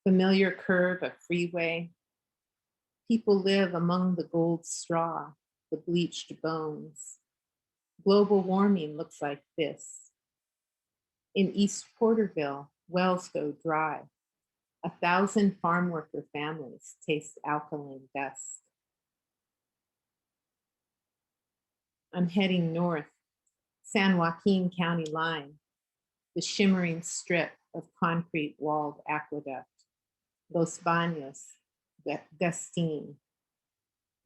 familiar curve of freeway. People live among the gold straw, the bleached bones. Global warming looks like this. In East Porterville, wells go dry. 1,000 farm worker families taste alkaline dust. I'm heading north, San Joaquin County line, the shimmering strip of concrete walled aqueduct, Los Baños, Gustine.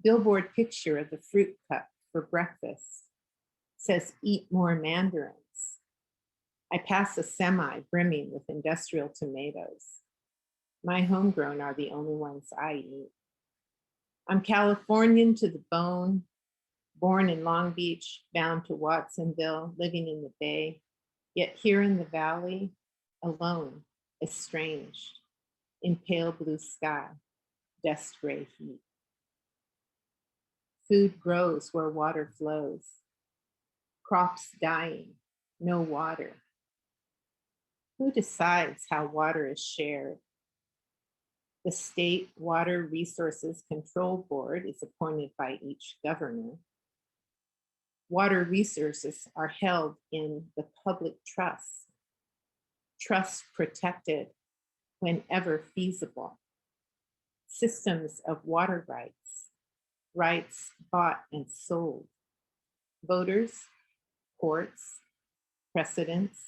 Billboard picture of the fruit cup for breakfast says eat more mandarins. I pass a semi brimming with industrial tomatoes. My homegrown are the only ones I eat. I'm Californian to the bone, born in Long Beach, bound to Watsonville, living in the Bay, yet here in the valley, alone, estranged, in pale blue sky, dust gray heat. Food grows where water flows. Crops dying, no water. Who decides how water is shared? The State Water Resources Control Board is appointed by each governor. Water resources are held in the public trust protected whenever feasible. Systems of water rights bought and sold. Voters, courts, precedents,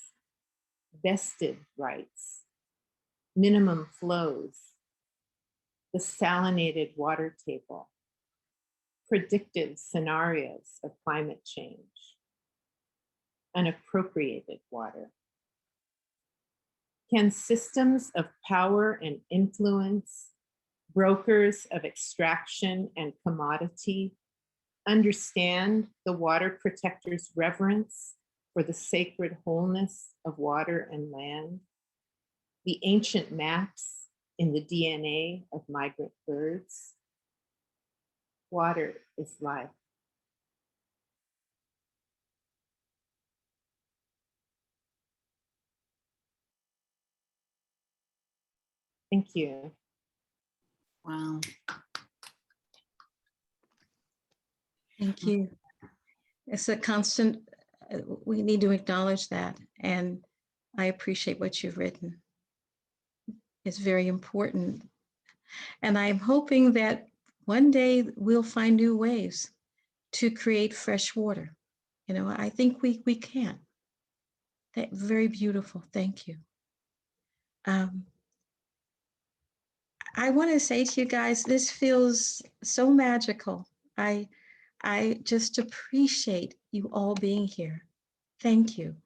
vested rights, minimum flows, the salinated water table, predictive scenarios of climate change, unappropriated water. Can systems of power and influence, brokers of extraction and commodity, understand the water protector's reverence for the sacred wholeness of water and land, the ancient maps in the DNA of migrant birds? Water is life. Thank you. Wow. Thank you. It's a constant, we need to acknowledge that. And I appreciate what you've written. It's very important. And I'm hoping that one day we'll find new ways to create fresh water. You know, I think we can. Very beautiful. Thank you. I want to say to you guys, this feels so magical. I just appreciate you all being here. Thank you.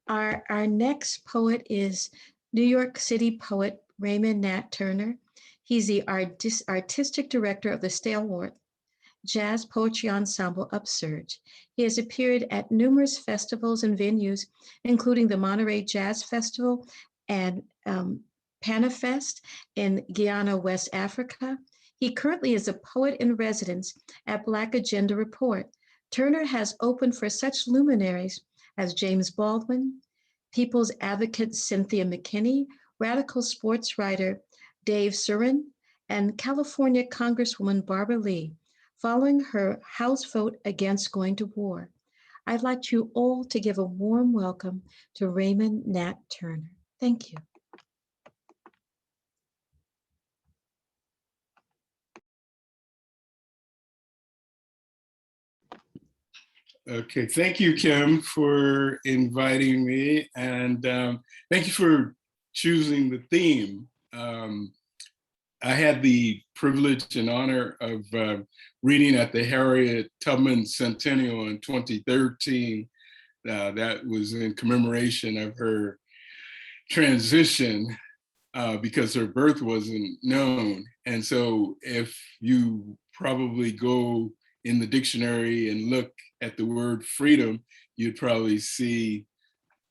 Our next poet is New York City poet Raymond Nat Turner. He's the artistic director of the Stalwart Jazz Poetry Ensemble Upsurge. He has appeared at numerous festivals and venues, including the Monterey Jazz Festival and Panafest in Guyana, West Africa. He currently is a poet in residence at Black Agenda Report. Turner has opened for such luminaries as James Baldwin, People's Advocate Cynthia McKinney, radical sports writer Dave Surin, and California Congresswoman Barbara Lee, following her House vote against going to war. I'd like you all to give a warm welcome to Raymond Nat Turner. Thank you. Okay, thank you, Kim, for inviting me, and thank you for choosing the theme. I had the privilege and honor of reading at the Harriet Tubman Centennial in 2013. That was in commemoration of her transition because her birth wasn't known. And so if you probably go in the dictionary and look at the word freedom, you'd probably see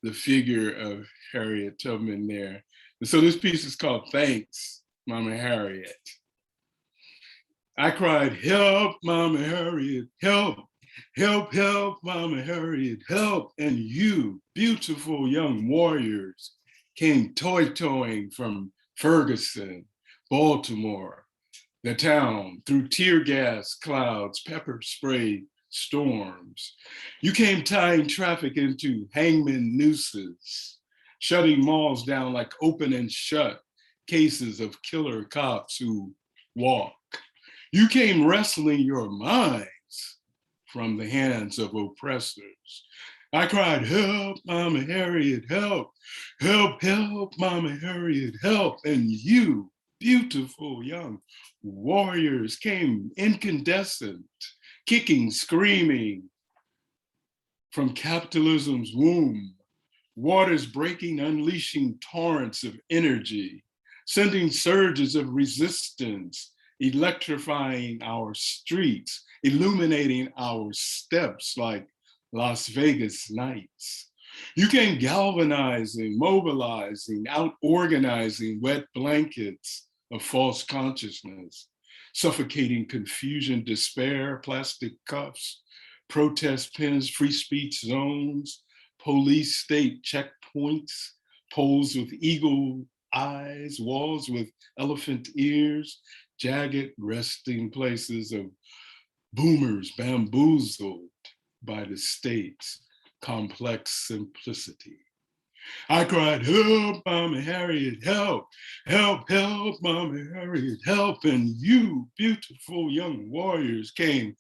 the figure of Harriet Tubman there. And so this piece is called Thanks, Mama Harriet. I cried, help, Mama Harriet, help, help, help, Mama Harriet, help. And you, beautiful young warriors, came toy-toying from Ferguson, Baltimore, the town, through tear gas clouds, pepper spray storms. You came tying traffic into hangman nooses, shutting malls down like open and shut cases of killer cops who walk. You came wrestling your minds from the hands of oppressors. I cried, help, Mama Harriet, help, help, help, Mama Harriet, help. And you, beautiful young warriors, came incandescent, kicking, screaming from capitalism's womb, waters breaking, unleashing torrents of energy, sending surges of resistance, electrifying our streets, illuminating our steps like Las Vegas nights. You came galvanizing, mobilizing, out-organizing wet blankets of false consciousness, suffocating confusion, despair, plastic cuffs, protest pens, free speech zones, police state checkpoints, poles with eagle eyes, walls with elephant ears, jagged resting places of boomers bamboozled by the state's complex simplicity. I cried, help, Mama Harriet, help, help, help, Mama Harriet, help. And you beautiful young warriors came,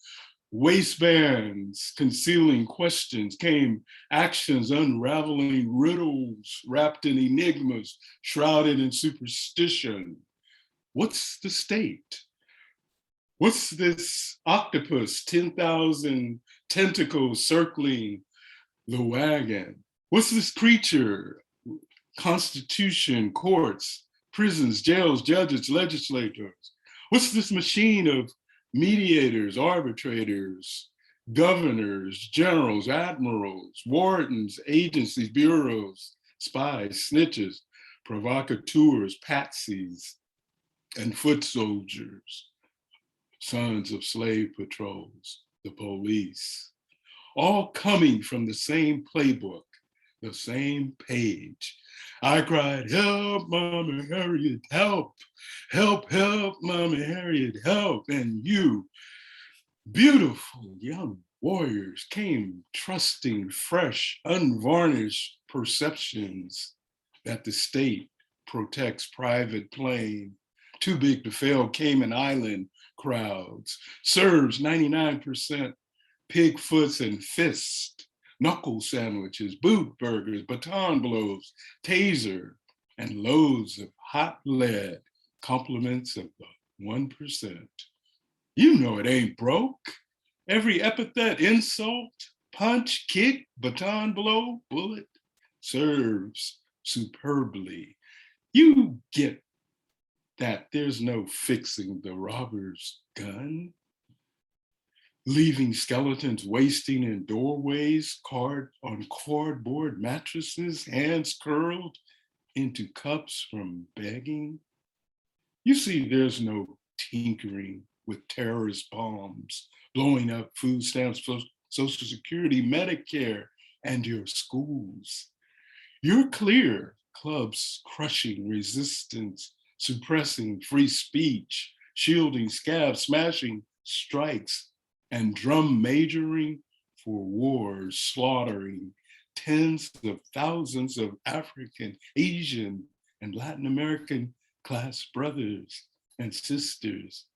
waistbands concealing questions, came actions unraveling riddles wrapped in enigmas, shrouded in superstition. What's the state? What's this octopus, 10,000 tentacles circling the wagon? What's this creature? Constitution, courts, prisons, jails, judges, legislators. What's this machine of mediators, arbitrators, governors, generals, admirals, wardens, agencies, bureaus, spies, snitches, provocateurs, patsies, and foot soldiers, sons of slave patrols, the police, all coming from the same playbook, the same page. I cried, help, Mama Harriet, help, help, help, Mama Harriet, help. And you, beautiful young warriors, came trusting fresh, unvarnished perceptions that the state protects private plane. Too big to fail Cayman Island crowds, serves 99% pig foots and fist, knuckle sandwiches, boot burgers, baton blows, taser, and loads of hot lead, compliments of the 1%. You know it ain't broke. Every epithet, insult, punch, kick, baton blow, bullet serves superbly. You get that there's no fixing the robber's gun, leaving skeletons wasting in doorways, on cardboard mattresses, hands curled into cups from begging. You see, there's no tinkering with terrorist bombs, blowing up food stamps, Social Security, Medicare, and your schools. You're clear, clubs crushing resistance, suppressing free speech, shielding scabs, smashing strikes, and drum majoring for wars, slaughtering tens of thousands of African, Asian, and Latin American class brothers and sisters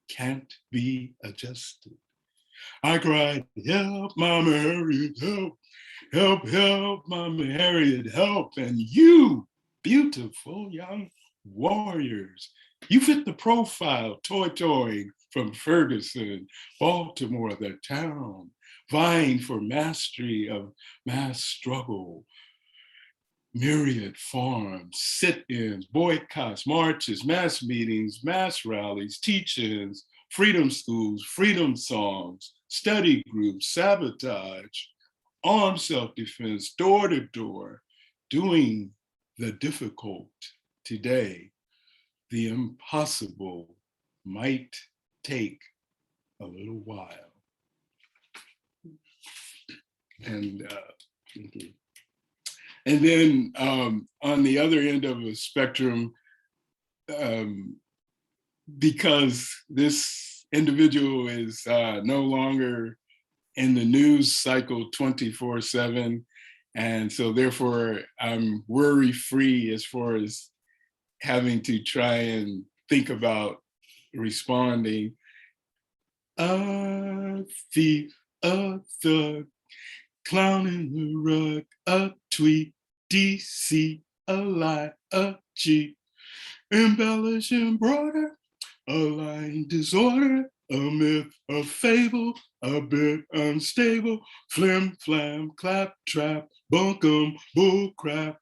can't be adjusted. I cried, help, Mama Harriet, help, help, help, Mama Harriet, help. And you, beautiful young warriors, you fit the profile, toy-toying from Ferguson, Baltimore, the town, vying for mastery of mass struggle, myriad farms, sit-ins, boycotts, marches, mass meetings, mass rallies, teach-ins, freedom schools, freedom songs, study groups, sabotage, armed self-defense, door to door, doing the difficult today. The impossible might take a little while. And then on the other end of the spectrum, because this individual is no longer in the news cycle 24/7, and so therefore I'm worry-free as far as having to try and think about responding. A thief, a thug, clown in the rug, a tweet, DC, a lie, a cheat, embellish, embroider, a lying disorder, a myth, a fable, a bit unstable, flim, flam, clap, trap, bunkum, bull crap,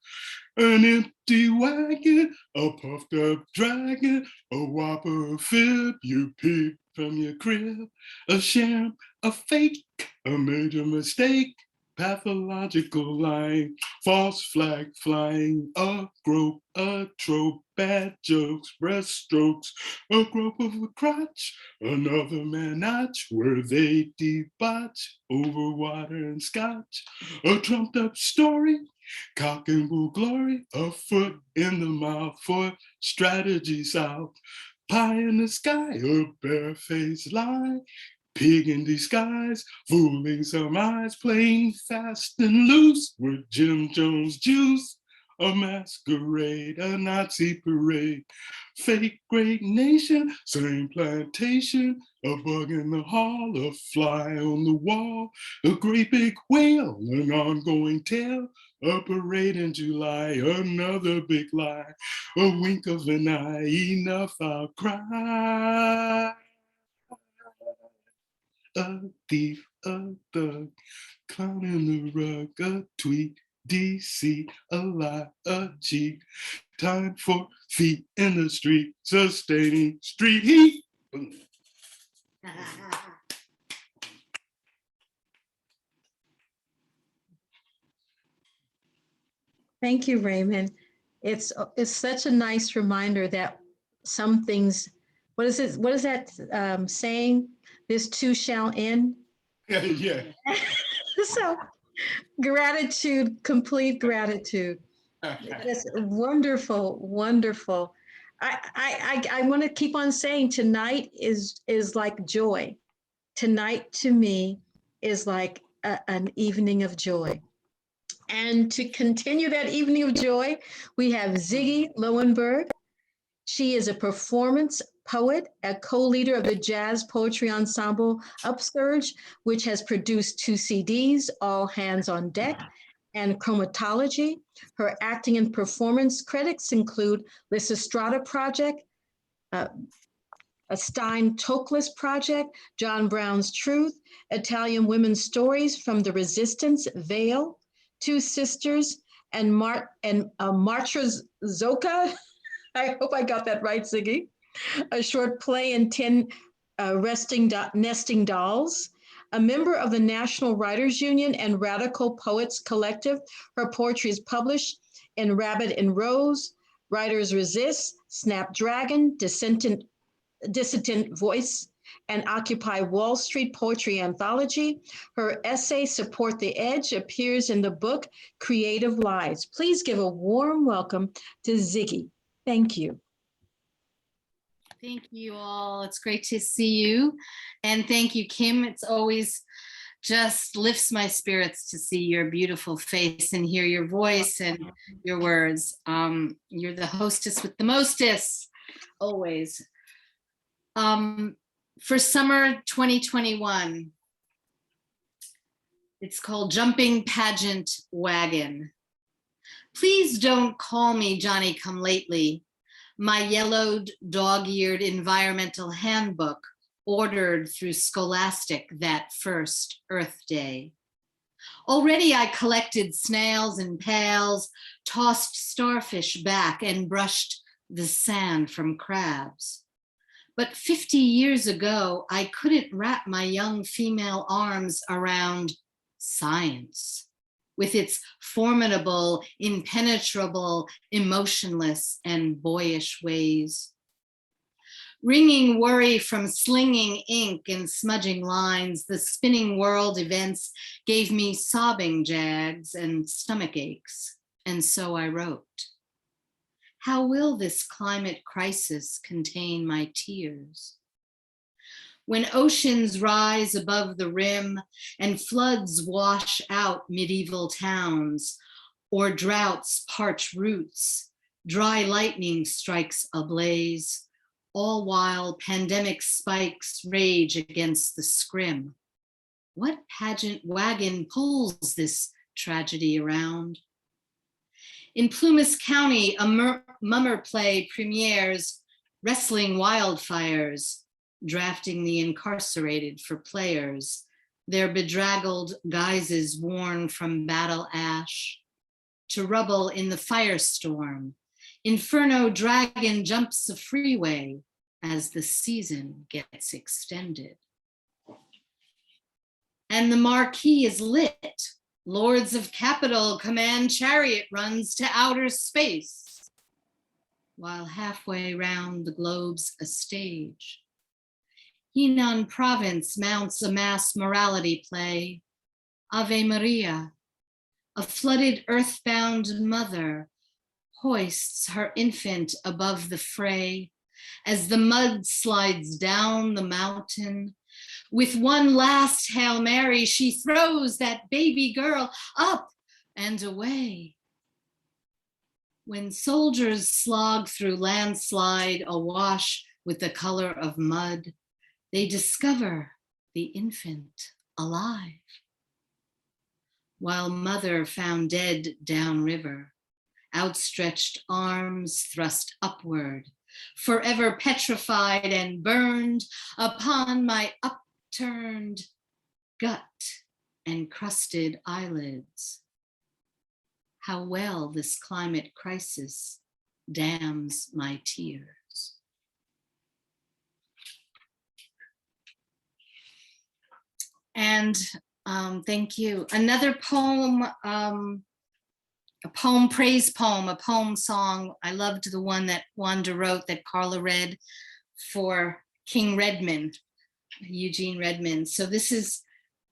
an empty wagon, a puffed up dragon, a whopper, a fib, you peep from your crib, a sham, a fake, a major mistake, pathological lying, false flag flying, a grope, a trope, bad jokes, breaststrokes, a grope of a crotch, another man notch, where they debauch over water and scotch, a trumped up story, Cock and bull glory, a foot in the mouth for strategy south. Pie in the sky, a barefaced lie. Pig in disguise, fooling some eyes, playing fast and loose with Jim Jones juice. A masquerade, a Nazi parade. Fake great nation, same plantation. A bug in the hall, a fly on the wall. A great big whale, an ongoing tale. A parade in July, another big lie. A wink of an eye, enough I'll cry. A thief, a thug, clown in the rug, a tweet, DC, a lie, a cheat. Time for feet in the street, sustaining street heat. Thank you, Raymond. It's such a nice reminder that some things, what is it? What is that saying? This too shall end. Yeah. So gratitude, complete gratitude. That's wonderful, wonderful. I want to keep on saying tonight is like joy. Tonight to me is like an evening of joy. And to continue that evening of joy, we have Ziggy Lowenberg. She is a performance poet, a co-leader of the jazz poetry ensemble Upsurge, which has produced 2 CDs, All Hands on Deck, and Chromatology. Her acting and performance credits include Lysistrata Project, a Stein Toklas Project, John Brown's Truth, Italian Women's Stories from the Resistance, Veil, Two Sisters, and Martra Zoka. I hope I got that right, Ziggy. A short play and 10 nesting dolls. A member of the National Writers Union and Radical Poets Collective, her poetry is published in Rabbit and Rose, Writers Resist, Snapdragon, Dissident Voice, and Occupy Wall Street Poetry Anthology. Her essay, Support the Edge, appears in the book Creative Lives. Please give a warm welcome to Ziggy. Thank you. Thank you all. It's great to see you. And thank you, Kim. It's always just lifts my spirits to see your beautiful face and hear your voice and your words. You're the hostess with the mostest, always. For summer 2021, it's called Jumping Pageant Wagon. Please don't call me Johnny Come Lately, my yellowed, dog-eared environmental handbook ordered through Scholastic that first Earth Day. Already I collected snails and pails, tossed starfish back and brushed the sand from crabs. But 50 years ago, I couldn't wrap my young female arms around science, with its formidable, impenetrable, emotionless, and boyish ways. Wringing worry from slinging ink and smudging lines, the spinning world events gave me sobbing jags and stomach aches, and so I wrote. How will this climate crisis contain my tears? When oceans rise above the rim and floods wash out medieval towns, or droughts parch roots, dry lightning strikes ablaze, all while pandemic spikes rage against the scrim. What pageant wagon pulls this tragedy around? In Plumas County, a mummer play premieres, Wrestling Wildfires, drafting the incarcerated for players, their bedraggled guises worn from battle ash, to rubble in the firestorm. Inferno Dragon jumps a freeway as the season gets extended. And the marquee is lit. Lords of Capital command chariot runs to outer space, while halfway round the globe's a stage. Henan Province mounts a mass morality play, Ave Maria, A flooded earthbound mother hoists her infant above the fray as the mud slides down the mountain. With one last Hail Mary, she throws that baby girl up and away. When soldiers slog through landslide awash with the color of mud, they discover the infant alive. While mother found dead downriver, outstretched arms thrust upward, forever petrified and burned upon my upturned gut and crusted eyelids. How well this climate crisis dams my tears. And thank you. Another poem, a poem, praise poem, a poem song. I loved the one that Wanda wrote that Carla read for King Redmond, Eugene Redmond. So this is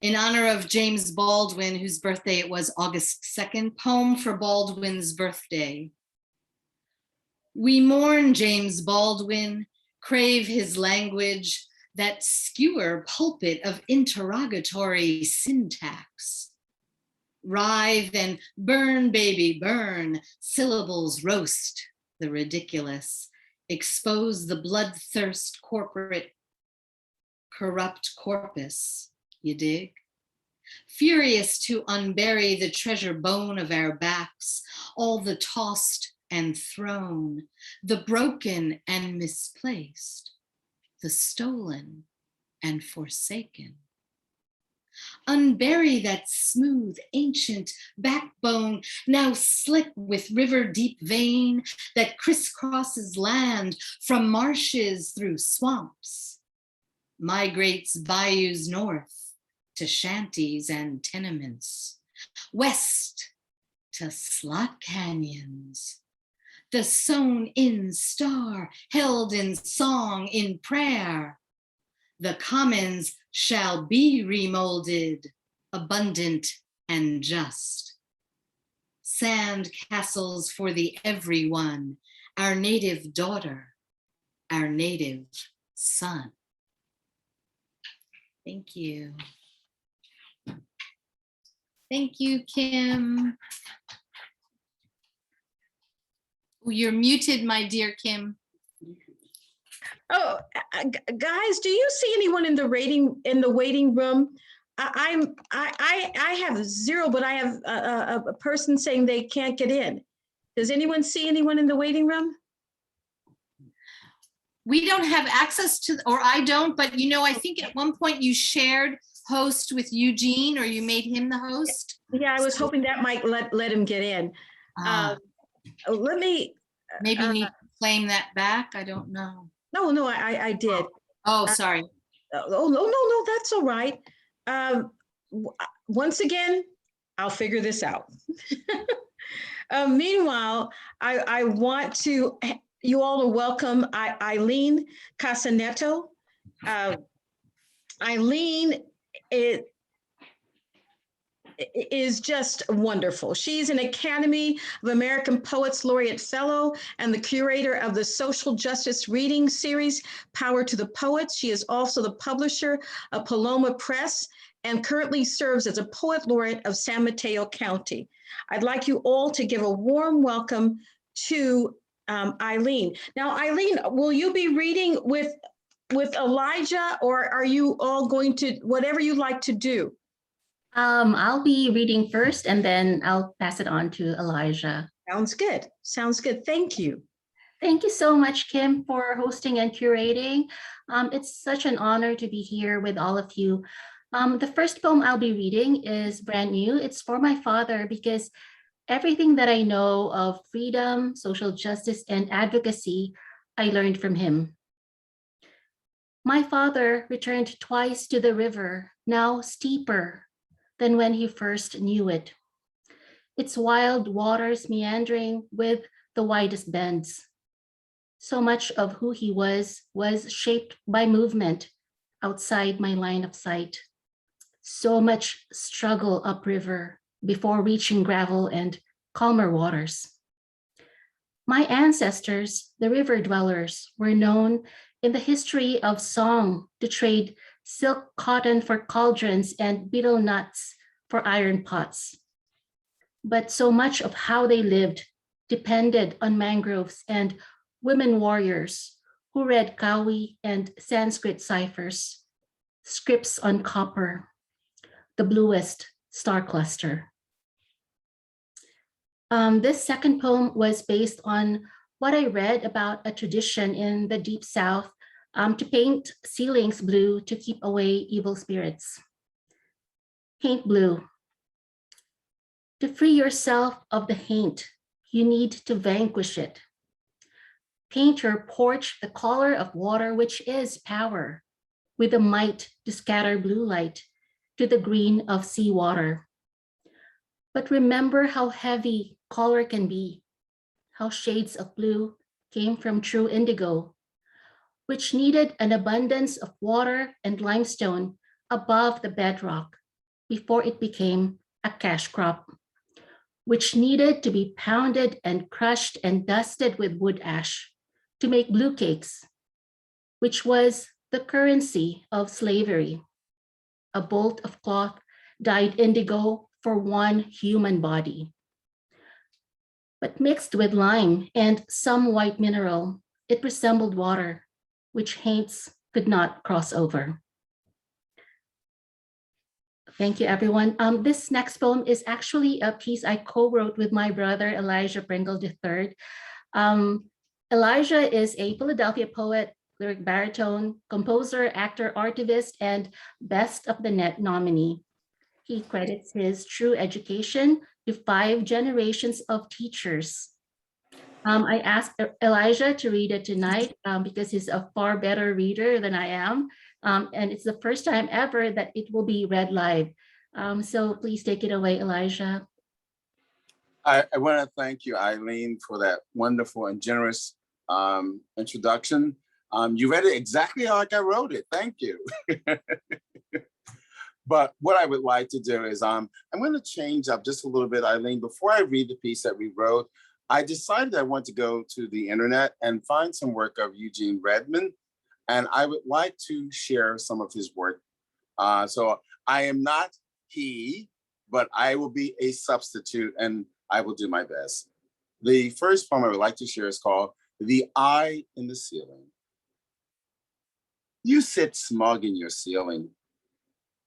in honor of James Baldwin, whose birthday it was August 2nd, poem for Baldwin's birthday. We mourn James Baldwin, crave his language, that skewer pulpit of interrogatory syntax. Writhe and burn, baby, burn, syllables roast the ridiculous, expose the bloodthirst corporate corrupt corpus, you dig? Furious to unbury the treasure bone of our backs, all the tossed and thrown, the broken and misplaced, the stolen and forsaken. Unbury that smooth, ancient backbone, now slick with river deep vein that crisscrosses land from marshes through swamps, migrates bayous north to shanties and tenements, west to slot canyons. The sewn-in star held in song, in prayer. The commons shall be remolded, abundant and just. Sand castles for the everyone, our native daughter, our native son. Thank you. Thank you, Kim. You're muted, my dear Kim. Oh, guys, do you see anyone in the waiting room? I have zero, but I have a person saying they can't get in. Does anyone see anyone in the waiting room? We don't have access to, or I don't, but you know, I think at one point you shared host with Eugene, or you made him the host. Yeah, I was hoping that might let him get in. Let me. Maybe you need to claim that back. I don't know. No, I did. Oh, sorry. Oh, no, that's all right. Once again, I'll figure this out. Meanwhile, I want you all to welcome Eileen Casaneto. Eileen is just wonderful. She's an Academy of American Poets Laureate Fellow and the curator of the Social Justice Reading Series, Power to the Poets. She is also the publisher of Paloma Press and currently serves as a Poet Laureate of San Mateo County. I'd like you all to give a warm welcome to Eileen. Now, Eileen, will you be reading with Elijah, or are you all going to, whatever you like to do? I'll be reading first and then I'll pass it on to Elijah. Sounds good. Sounds good. Thank you. Thank you so much, Kim, for hosting and curating. It's such an honor to be here with all of you. The first poem I'll be reading is brand new. It's for my father because everything that I know of freedom, social justice, and advocacy, I learned from him. My father returned twice to the river, now steeper than when he first knew it. Its wild waters meandering with the widest bends. So much of who he was shaped by movement outside my line of sight. So much struggle upriver, before reaching gravel and calmer waters. My ancestors, the river dwellers, were known in the history of song to trade silk cotton for cauldrons and betel nuts for iron pots. But so much of how they lived depended on mangroves and women warriors who read Kawi and Sanskrit ciphers, scripts on copper, the bluest star cluster. This second poem was based on what I read about a tradition in the Deep South to paint ceilings blue to keep away evil spirits. Paint blue. To free yourself of the haint, you need to vanquish it. Paint your porch the color of water, which is power, with the might to scatter blue light to the green of seawater. But remember how heavy color can be, how shades of blue came from true indigo, which needed an abundance of water and limestone above the bedrock before it became a cash crop, which needed to be pounded and crushed and dusted with wood ash to make blue cakes, which was the currency of slavery, a bolt of cloth dyed indigo for one human body. But mixed with lime and some white mineral, it resembled water, which haints could not cross over. Thank you, everyone. This next poem is actually a piece I co-wrote with my brother, Elijah Pringle III. Elijah is a Philadelphia poet, lyric baritone, composer, actor, artivist, and Best of the Net nominee. He credits his true education to 5 generations of teachers. I asked Elijah to read it tonight because he's a far better reader than I am. And it's the first time ever that it will be read live. So please take it away, Elijah. I want to thank you, Eileen, for that wonderful and generous introduction. You read it exactly like I wrote it. Thank you. But what I would like to do is I'm going to change up just a little bit, Eileen. Before I read the piece that we wrote, I decided I want to go to the internet and find some work of Eugene Redmond, and I would like to share some of his work. So I am not he, but I will be a substitute, and I will do my best. The first poem I would like to share is called The Eye in the Ceiling. You sit smug in your ceiling,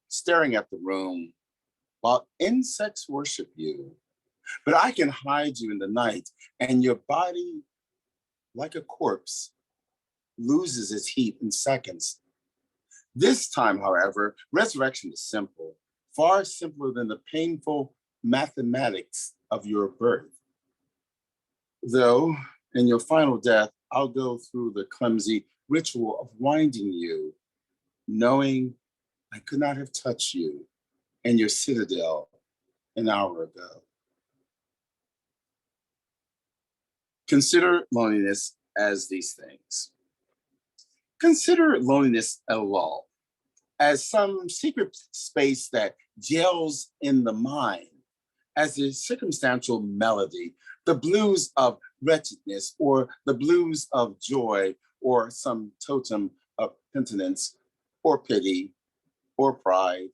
staring at the room while insects worship you. But I can hide you in the night, and your body, like a corpse, loses its heat in seconds. This time, however, resurrection is simple, far simpler than the painful mathematics of your birth. Though, in your final death, I'll go through the clumsy ritual of winding you, knowing I could not have touched you in your citadel an hour ago. Consider loneliness as these things. Consider loneliness a lull, as some secret space that gels in the mind, as a circumstantial melody, the blues of wretchedness or the blues of joy or some totem of penitence or pity or pride,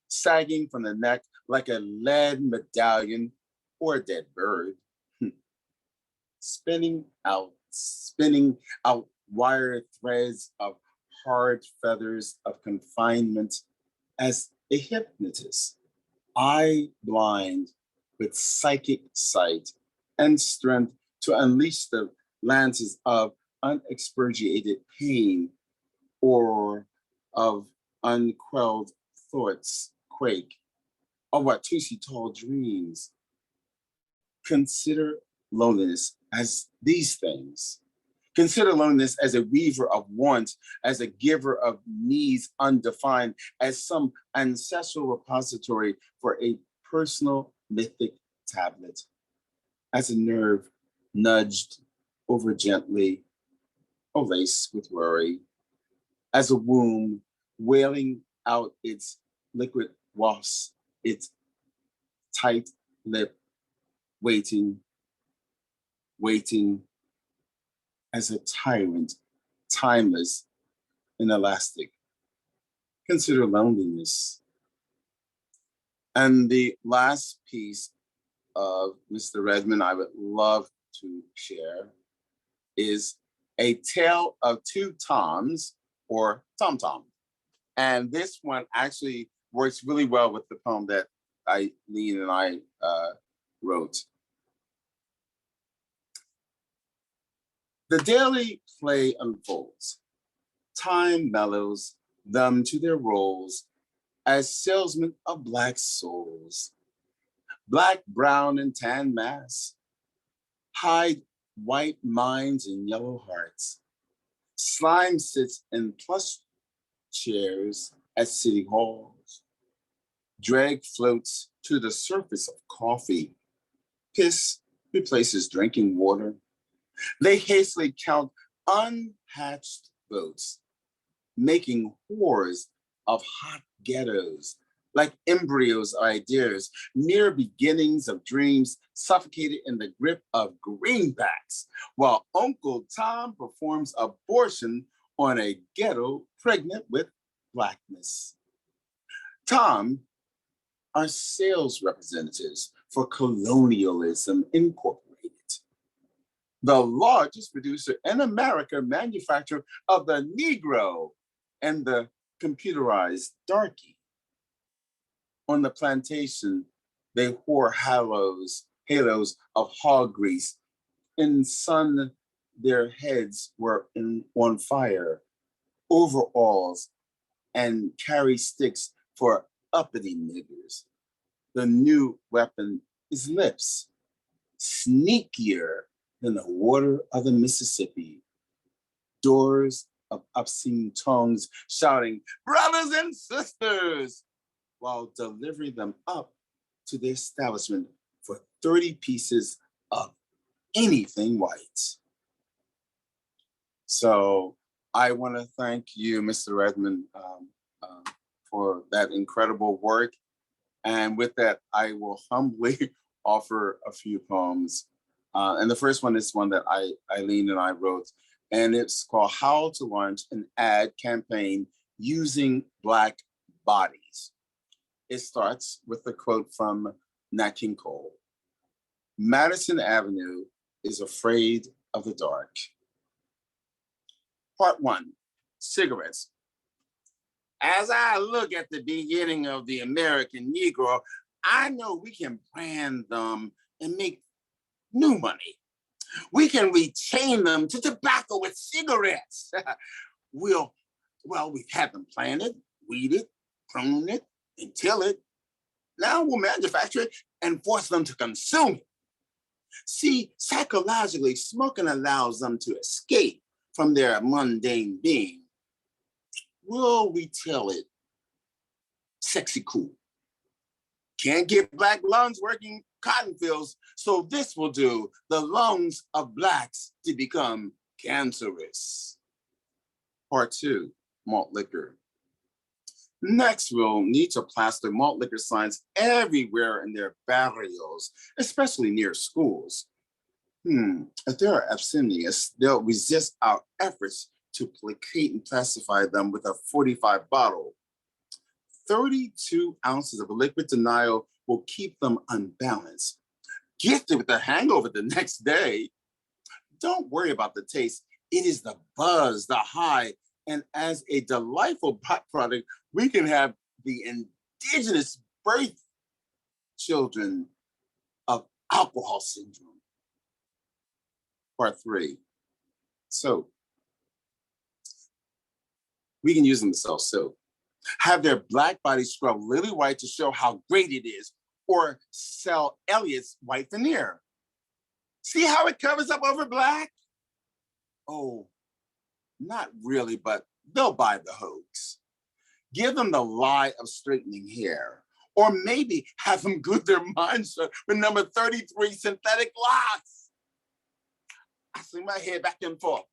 sagging from the neck like a lead medallion or a dead bird, spinning out wire threads of hard feathers of confinement as a hypnotist, eye blind with psychic sight and strength to unleash the lances of unexpurgated pain or of unquelled thoughts quake, or what Tusi tall dreams. Consider loneliness as these things. Consider loneliness as a weaver of wants, as a giver of needs undefined, as some ancestral repository for a personal mythic tablet, as a nerve nudged over gently, or laced with worry, as a womb wailing out its liquid wasps, its tight lip, waiting as a tyrant, timeless, inelastic. Consider loneliness. And the last piece of Mr. Redmond I would love to share is A Tale of Two Toms, or Tom Tom. And this one actually works really well with the poem that Eileen and I wrote. The daily play unfolds. Time mellows them to their roles as salesmen of Black souls. Black, brown, and tan masks hide white minds and yellow hearts. Slime sits in plush chairs at city halls. Drag floats to the surface of coffee. Piss replaces drinking water. They hastily count unhatched votes, making whores of hot ghettos, like embryos of ideas, mere beginnings of dreams suffocated in the grip of greenbacks, while Uncle Tom performs abortion on a ghetto pregnant with Blackness. Tom are sales representatives for Colonialism Incorporated, the largest producer in America, manufacturer of the Negro and the computerized darky. On the plantation, they wore halos of hog grease. In sun, their heads were on fire, overalls, and carry sticks for uppity niggers. The new weapon is lips, sneakier than the water of the Mississippi. Doors of obscene tongues shouting, brothers and sisters, while delivering them up to the establishment for 30 pieces of anything white. So I want to thank you, Mr. Redmond, for that incredible work. And with that, I will humbly offer a few poems. And the first one is one that Eileen and I wrote, and it's called How to Launch an Ad Campaign Using Black Bodies. It starts with a quote from Nat King Cole. Madison Avenue is afraid of the dark. Part 1, cigarettes. As I look at the beginning of the American Negro, I know we can brand them and make new money. We can rechain them to tobacco with cigarettes. We've had them planted, weeded, prune it, and till it. Now we'll manufacture it and force them to consume it. See, psychologically, smoking allows them to escape from their mundane being. We'll retail it sexy cool. Can't get Black lungs working cotton fields, so this will do the lungs of Blacks to become cancerous. Part 2, malt liquor. Next, we'll need to plaster malt liquor signs everywhere in their barrios, especially near schools. If there are abstemious, they'll resist our efforts to placate and classify them with a 45 bottle. 32 ounces of liquid denial will keep them unbalanced, gifted with a hangover the next day. Don't worry about the taste. It is the buzz, the high, and as a delightful byproduct, we can have the indigenous birth children of alcohol syndrome. Part 3, soap. We can use them to sell soap. Have their Black bodies scrub lily white to show how great it is, or sell Elliot's white veneer. See how it covers up over Black? Oh, not really, but they'll buy the hoax. Give them the lie of straightening hair, or maybe have them glue their minds shut with number 33 synthetic locks. I swing my head back and forth.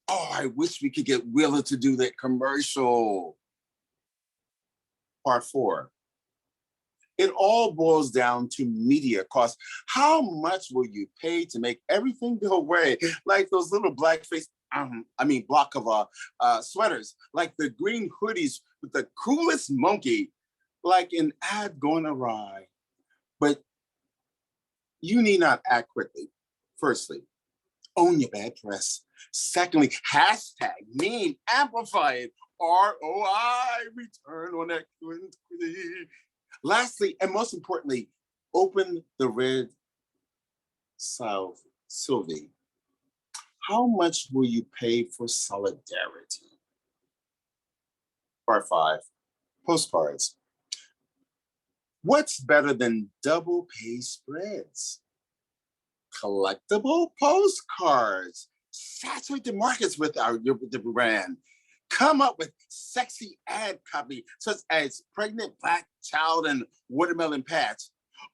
Oh, I wish we could get Willa to do that commercial. Part 4, It all boils down to media costs. How much will you pay to make everything go away? Like those little blackface, block of sweaters, like the green hoodies with the coolest monkey, like an ad going awry. But you need not act quickly. Firstly, own your bad press. Secondly, hashtag, meme, amplify it. ROI, return on equity. Lastly, and most importantly, open the red Sylvie. How much will you pay for solidarity? Part 5, postcards. What's better than double pay spreads? Collectible postcards. Saturate the markets with the brand. Come up with sexy ad copy, such as pregnant black child and watermelon patch.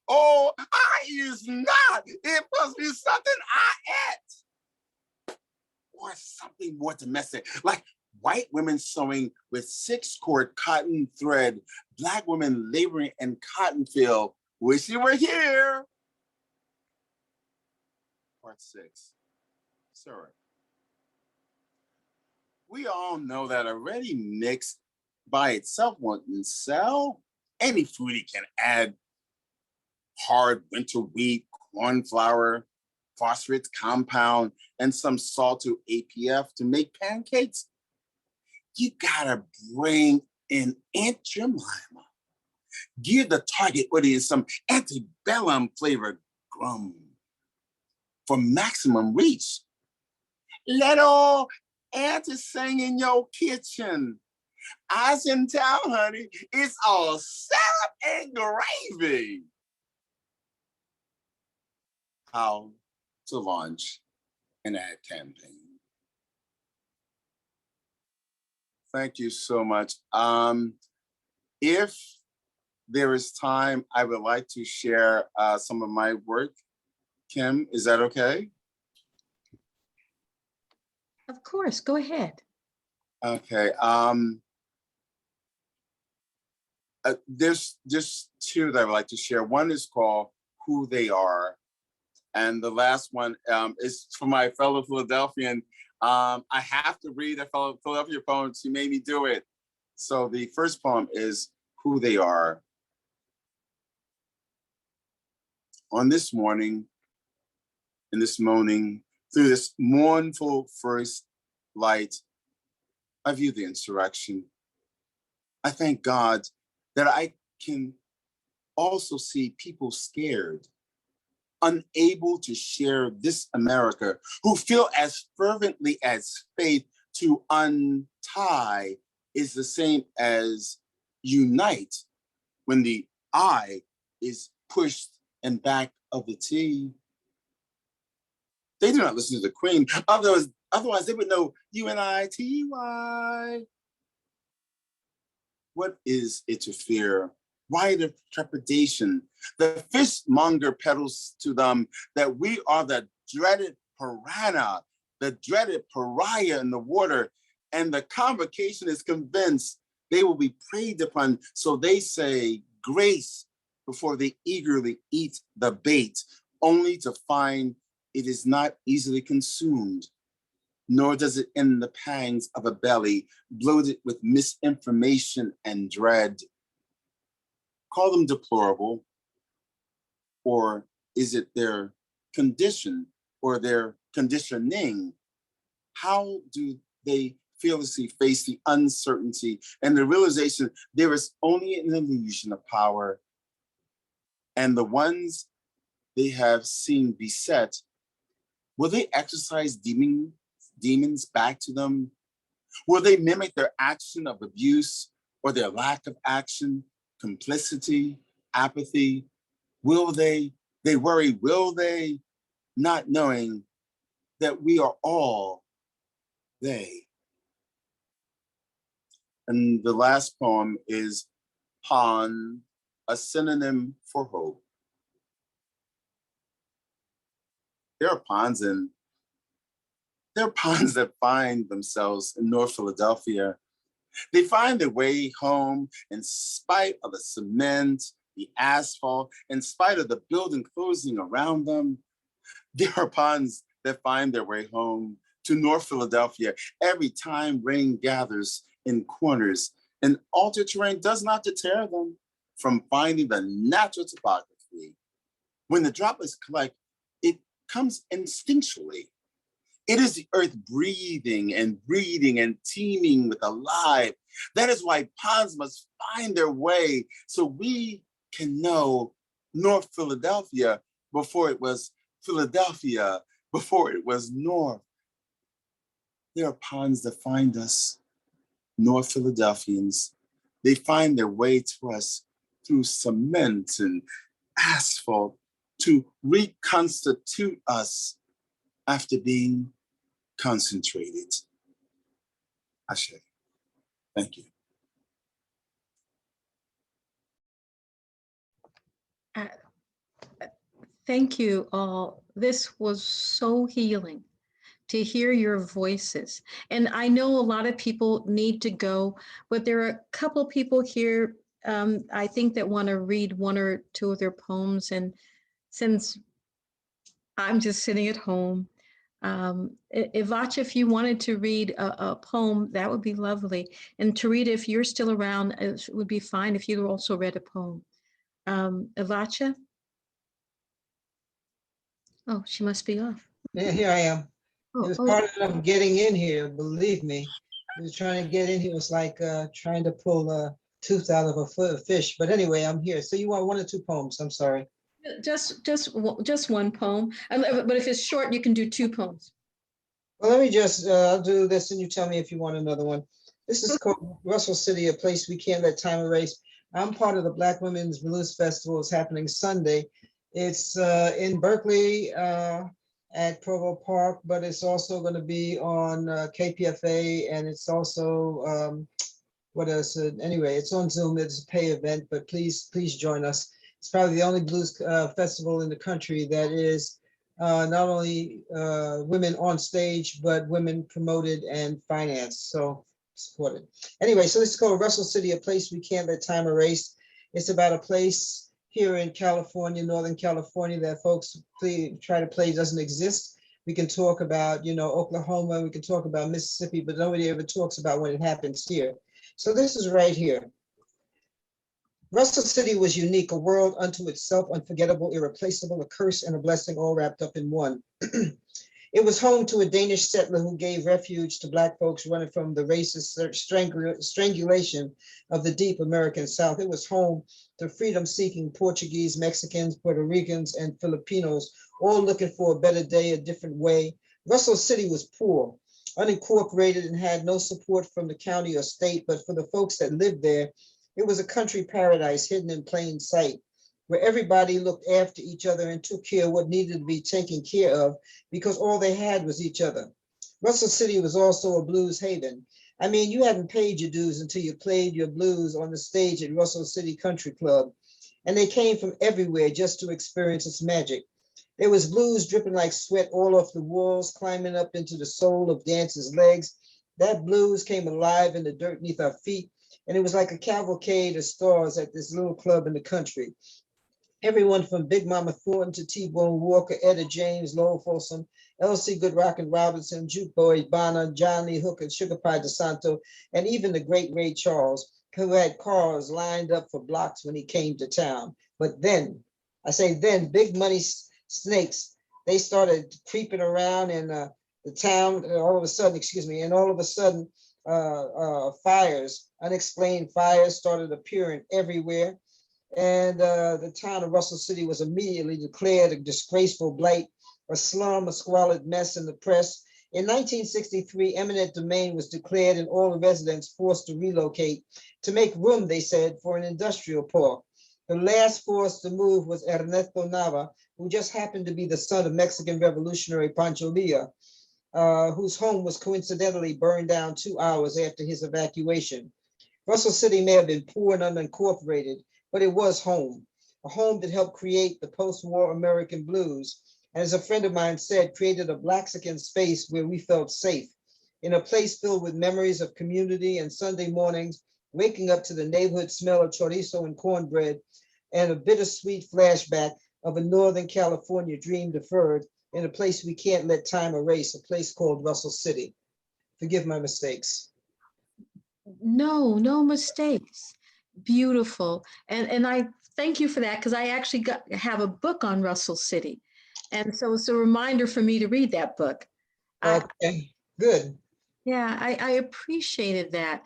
Oh, I is not. It must be something I ate. Or something more domestic, like white women sewing with 6-cord cotton thread, Black women laboring in cotton field. Wish you were here. Part 6, sorry. We all know that a ready mix by itself won't sell. Any foodie can add hard winter wheat, corn flour, phosphate compound, and some salt to APF to make pancakes. You gotta bring in Aunt Jemima. Give the target audience some antebellum flavored gum for maximum reach. Little Auntie sing in your kitchen. I can tell, honey, it's all syrup and gravy. How to launch an ad campaign. Thank you so much. If there is time, I would like to share some of my work. Kim, is that okay? Of course, go ahead. Okay. There's just 2 that I would like to share. One is called Who They Are. And the last one is for my fellow Philadelphian. I have to read a fellow Philadelphia poem. She made me do it. So the first poem is Who They Are. On this morning, in this moaning, through this mournful first light, I view the insurrection. I thank God that I can also see people scared, unable to share this America, who feel as fervently as faith to untie is the same as unite when the I is pushed in back of the T. They do not listen to the Queen. Otherwise they would know UNITY. What is it to fear? Why the trepidation? The fishmonger peddles to them that we are the dreaded piranha, the dreaded pariah in the water, and the convocation is convinced they will be preyed upon. So they say grace before they eagerly eat the bait, only to find it is not easily consumed, nor does it end the pangs of a belly bloated with misinformation and dread. Call them deplorable, or is it their condition or their conditioning? How do they fearlessly face the uncertainty and the realization there is only an illusion of power, and the ones they have seen beset, will they exercise demons back to them? Will they mimic their action of abuse or their lack of action, complicity, apathy? Will they worry, will they, not knowing that we are all they? And the last poem is Pond, a synonym for hope. There are ponds that find themselves in North Philadelphia. They find their way home in spite of the cement, the asphalt, in spite of the building closing around them. There are ponds that find their way home to North Philadelphia every time rain gathers in corners, and altered terrain does not deter them from finding the natural topography. When the droplets collect, it comes instinctually. It is the earth breathing and breeding and teeming with alive. That is why ponds must find their way so we can know North Philadelphia before it was Philadelphia, before it was North. There are ponds that find us, North Philadelphians. They find their way to us through cement and asphalt to reconstitute us after being concentrated. Ashe. Thank you. Thank you all. This was so healing to hear your voices. And I know a lot of people need to go, but there are a couple people here, I think, that want to read one or two of their poems. And since I'm just sitting at home, Ivacha, if you wanted to read a poem, that would be lovely. And Tarita, if you're still around, it would be fine if you also read a poem. Ivacha? Oh, she must be off. Yeah, here I am. It was part of getting in here, believe me. It was trying to get in here. It was like trying to pull a tooth out of a fish. But anyway, I'm here. So you want one or two poems? I'm sorry. Just one poem. But if it's short, you can do two poems. Well, let me just, I'll do this and you tell me if you want another one. This is called Russell City, a place we can't let time erase. I'm part of the Black Women's Blues Festival. It's happening Sunday. It's in Berkeley at Provo Park, but it's also going to be on KPFA, and it's also, what else? Anyway, it's on Zoom. It's a pay event, but please join us. It's probably the only blues festival in the country that is not only women on stage, but women promoted and financed, so support it. Anyway, so this is called Russell City, a place we can't let time erase. It's about a place here in California, Northern California, that folks try to play doesn't exist. We can talk about, Oklahoma, we can talk about Mississippi, but nobody ever talks about when it happens here. So this is right here. Russell City was unique, a world unto itself, unforgettable, irreplaceable, a curse and a blessing all wrapped up in one. It was home to a Danish settler who gave refuge to Black folks running from the racist strangulation of the deep American South. It was home to freedom-seeking Portuguese, Mexicans, Puerto Ricans, and Filipinos, all looking for a better day, a different way. Russell City was poor, unincorporated, and had no support from the county or state, but for the folks that lived there, it was a country paradise hidden in plain sight, where everybody looked after each other and took care of what needed to be taken care of because all they had was each other. Russell City was also a blues haven. I mean, you hadn't paid your dues until you played your blues on the stage at Russell City Country Club, and they came from everywhere just to experience its magic. There was blues dripping like sweat all off the walls, climbing up into the sole of dancers' legs. That blues came alive in the dirt beneath our feet, and it was like a cavalcade of stars at this little club in the country. Everyone from Big Mama Thornton to T-Bone Walker, Etta James, Lowell Folsom, L.C. Goodrock and Robinson, Juke Boy, Bonner, John Lee Hooker, Sugar Pie DeSanto, and even the great Ray Charles, who had cars lined up for blocks when he came to town. But then, I say then, big money snakes, they started creeping around in the town, all of a sudden, fires, unexplained fires started appearing everywhere. And the town of Russell City was immediately declared a disgraceful blight, a slum, a squalid mess in the press. In 1963, eminent domain was declared and all the residents forced to relocate to make room, they said, for an industrial park. The last forced to move was Ernesto Nava, who just happened to be the son of Mexican revolutionary Pancho Villa, whose home was coincidentally burned down 2 hours after his evacuation. Russell City may have been poor and unincorporated, but it was home, a home that helped create the post-war American blues. And as a friend of mine said, created a Blaxican space where we felt safe, in a place filled with memories of community and Sunday mornings, waking up to the neighborhood smell of chorizo and cornbread, and a bittersweet flashback of a Northern California dream deferred in a place we can't let time erase, a place called Russell City. Forgive my mistakes. No mistakes. Beautiful. And I thank you for that, because I actually have a book on Russell City. And so it's a reminder for me to read that book. Okay, good. Yeah, I appreciated that.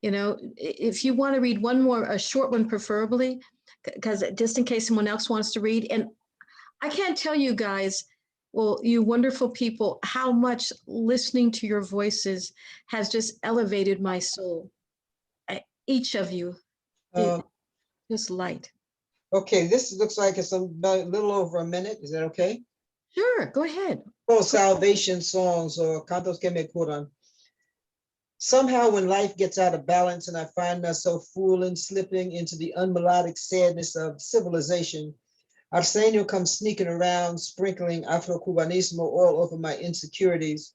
You know, if you want to read one more, a short one preferably, because just in case someone else wants to read. And I can't tell you guys, well, you wonderful people, how much listening to your voices has just elevated my soul. Each of you is just light. Okay, this looks like it's a little over a minute. Is that okay? Sure, go ahead. Oh, salvation songs or cantos que me curan. Somehow when life gets out of balance and I find myself fooling, slipping into the unmelodic sadness of civilization, Arsenio comes sneaking around, sprinkling Afro-Cubanismo all over my insecurities,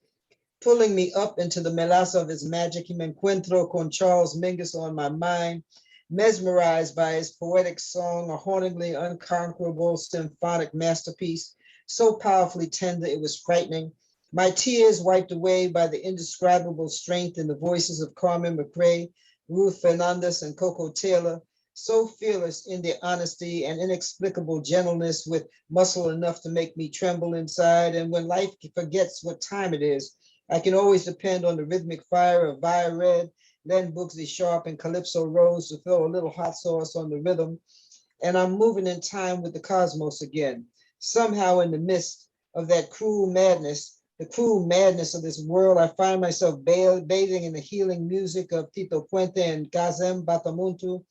pulling me up into the melaza of his magic. Y me encuentro con Charles Mingus on my mind, mesmerized by his poetic song, a hauntingly unconquerable symphonic masterpiece, so powerfully tender it was frightening. My tears wiped away by the indescribable strength in the voices of Carmen McRae, Ruth Fernandez, and Coco Taylor, so fearless in their honesty and inexplicable gentleness, with muscle enough to make me tremble inside. And when life forgets what time it is, I can always depend on the rhythmic fire of Via Red, Len Booksy Sharp, and Calypso Rose to throw a little hot sauce on the rhythm. And I'm moving in time with the cosmos again. Somehow in the midst of that cruel madness, the cruel madness of this world, I find myself bathing in the healing music of Tito Puente and Kazem Batamuntu,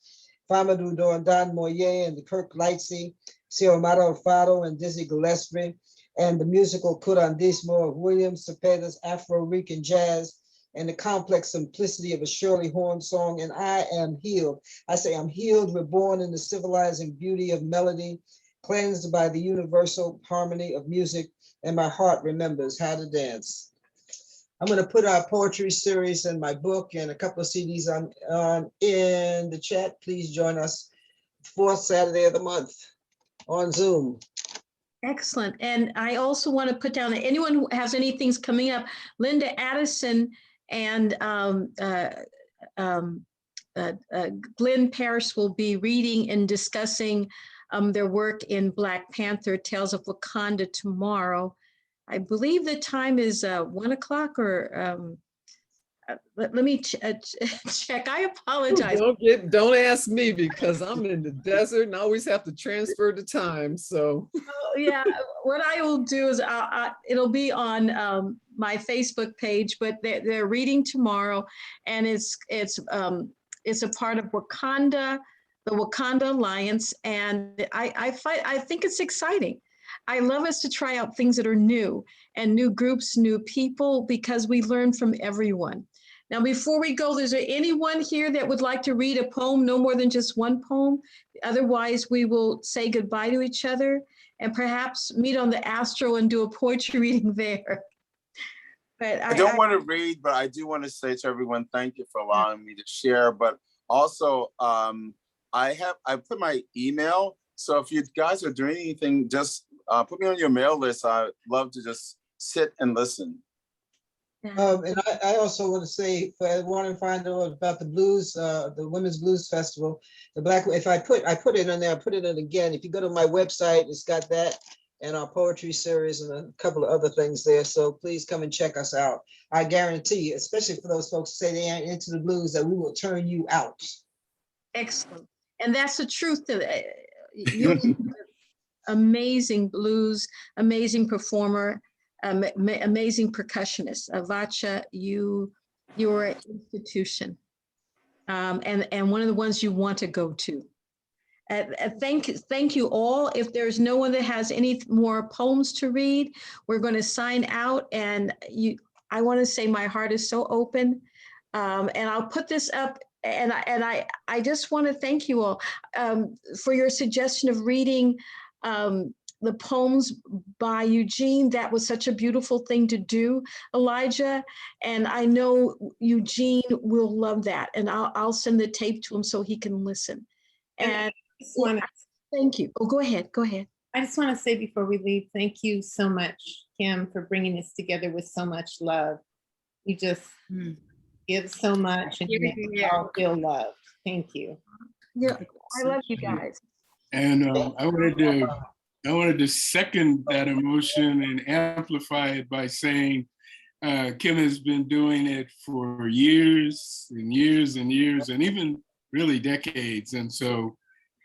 Famadou Dorandan Moye and the Kirk Lightsey, Xiomara Alfaro and Dizzy Gillespie, and the musical curandismo of William Cepeda's Afro-Rican jazz, and the complex simplicity of a Shirley Horn song. And I am healed. I say I'm healed, reborn in the civilizing beauty of melody, cleansed by the universal harmony of music, and my heart remembers how to dance. I'm going to put our poetry series and my book and a couple of CDs on in the chat. Please join us 4th Saturday of the month on Zoom. Excellent. And I also want to put down that anyone who has any things coming up, Linda Addison and Glenn Parrish will be reading and discussing their work in Black Panther, Tales of Wakanda tomorrow. I believe the time is 1 o'clock or let me check. I apologize. Don't ask me, because I'm in the desert and I always have to transfer the time. So Yeah, what I will do is it'll be on my Facebook page, but they're reading tomorrow, and it's a part of Wakanda, the Wakanda Alliance, and I think it's exciting. I love us to try out things that are new, and new groups, new people, because we learn from everyone. Now, before we go, is there anyone here that would like to read a poem, no more than just one poem? Otherwise, we will say goodbye to each other and perhaps meet on the Astro and do a poetry reading there. But I don't want to read, but I do want to say to everyone, thank you for allowing me to share. But also, I put my email. So if you guys are doing anything, just put me on your mail list. I'd love to just sit and listen. And I also want to say, if I want to find out about the blues, the Women's Blues Festival, I put it in there, I put it in again. If you go to my website, it's got that and our poetry series and a couple of other things there. So please come and check us out. I guarantee you, especially for those folks who say they aren't into the blues, that we will turn you out. Excellent. And that's the truth. You're amazing blues, amazing performer, amazing percussionist. Avacha, you're an institution, and one of the ones you want to go to. Thank you all. If there's no one that has any more poems to read, we're going to sign out. And I want to say my heart is so open, and I'll put this up. And I just want to thank you all for your suggestion of reading the poems by Eugene. That was such a beautiful thing to do, Elijah. And I know Eugene will love that. And I'll send the tape to him so he can listen. And Thank you. Oh, go ahead. Go ahead. I just want to say before we leave, thank you so much, Kim, for bringing this together with so much love. You just give so much and you make us all feel loved. Thank you. Yeah, I love you guys. And I wanted to second that emotion and amplify it by saying Kim has been doing it for years and years and years, and even really decades. And so,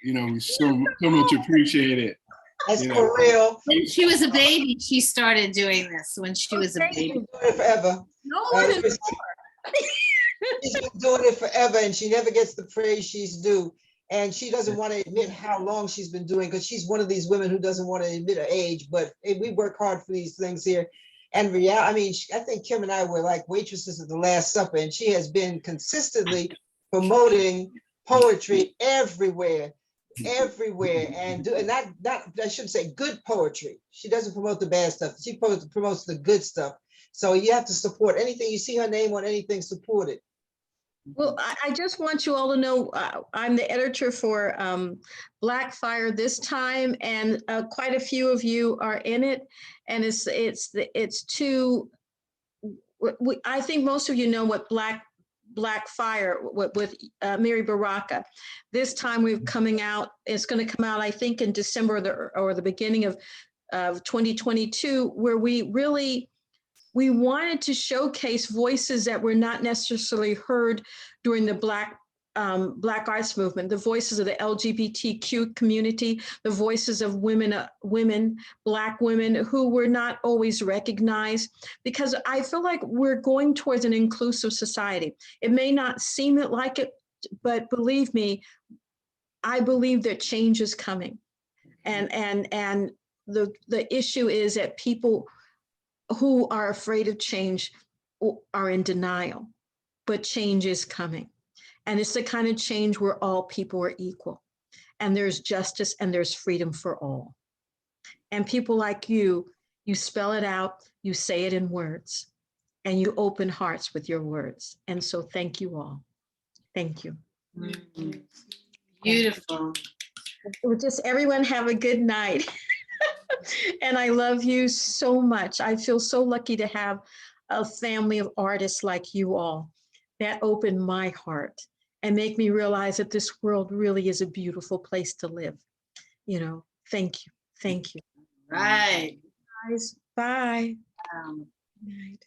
you know, we so much appreciate it. That's for real. When she was a baby, she started doing this when she was a baby. She's been doing it forever. No one is She's been doing it forever, and she never gets the praise she's due. And she doesn't want to admit how long she's been doing, because she's one of these women who doesn't want to admit her age. But we work hard for these things here. And I mean, I think Kim and I were like waitresses at the Last Supper, and she has been consistently promoting poetry everywhere, and not I shouldn't say good poetry. She doesn't promote the bad stuff. She promotes the good stuff. So you have to support anything you see her name on, anything, support it. Well, I just want you all to know I'm the editor for Black Fire this time, and quite a few of you are in it. And it's two. I think most of you know what Black Fire with Mary Baraka. This time we're coming out. It's going to come out, I think, in December or the beginning of 2022, where we wanted to showcase voices that were not necessarily heard during the Black arts movement, the voices of the LGBTQ community, the voices of women, Black women who were not always recognized, because I feel like we're going towards an inclusive society. It may not seem like it, but believe me, I believe that change is coming. And the issue is that people who are afraid of change are in denial, but change is coming. And it's the kind of change where all people are equal, and there's justice and there's freedom for all. And people like you spell it out, you say it in words, and you open hearts with your words. And so thank you all. Thank you. Beautiful. Just everyone have a good night. And I love you so much. I feel so lucky to have a family of artists like you all that open my heart and make me realize that this world really is a beautiful place to live. You know, thank you. Thank you. Right. Guys, bye. Good night.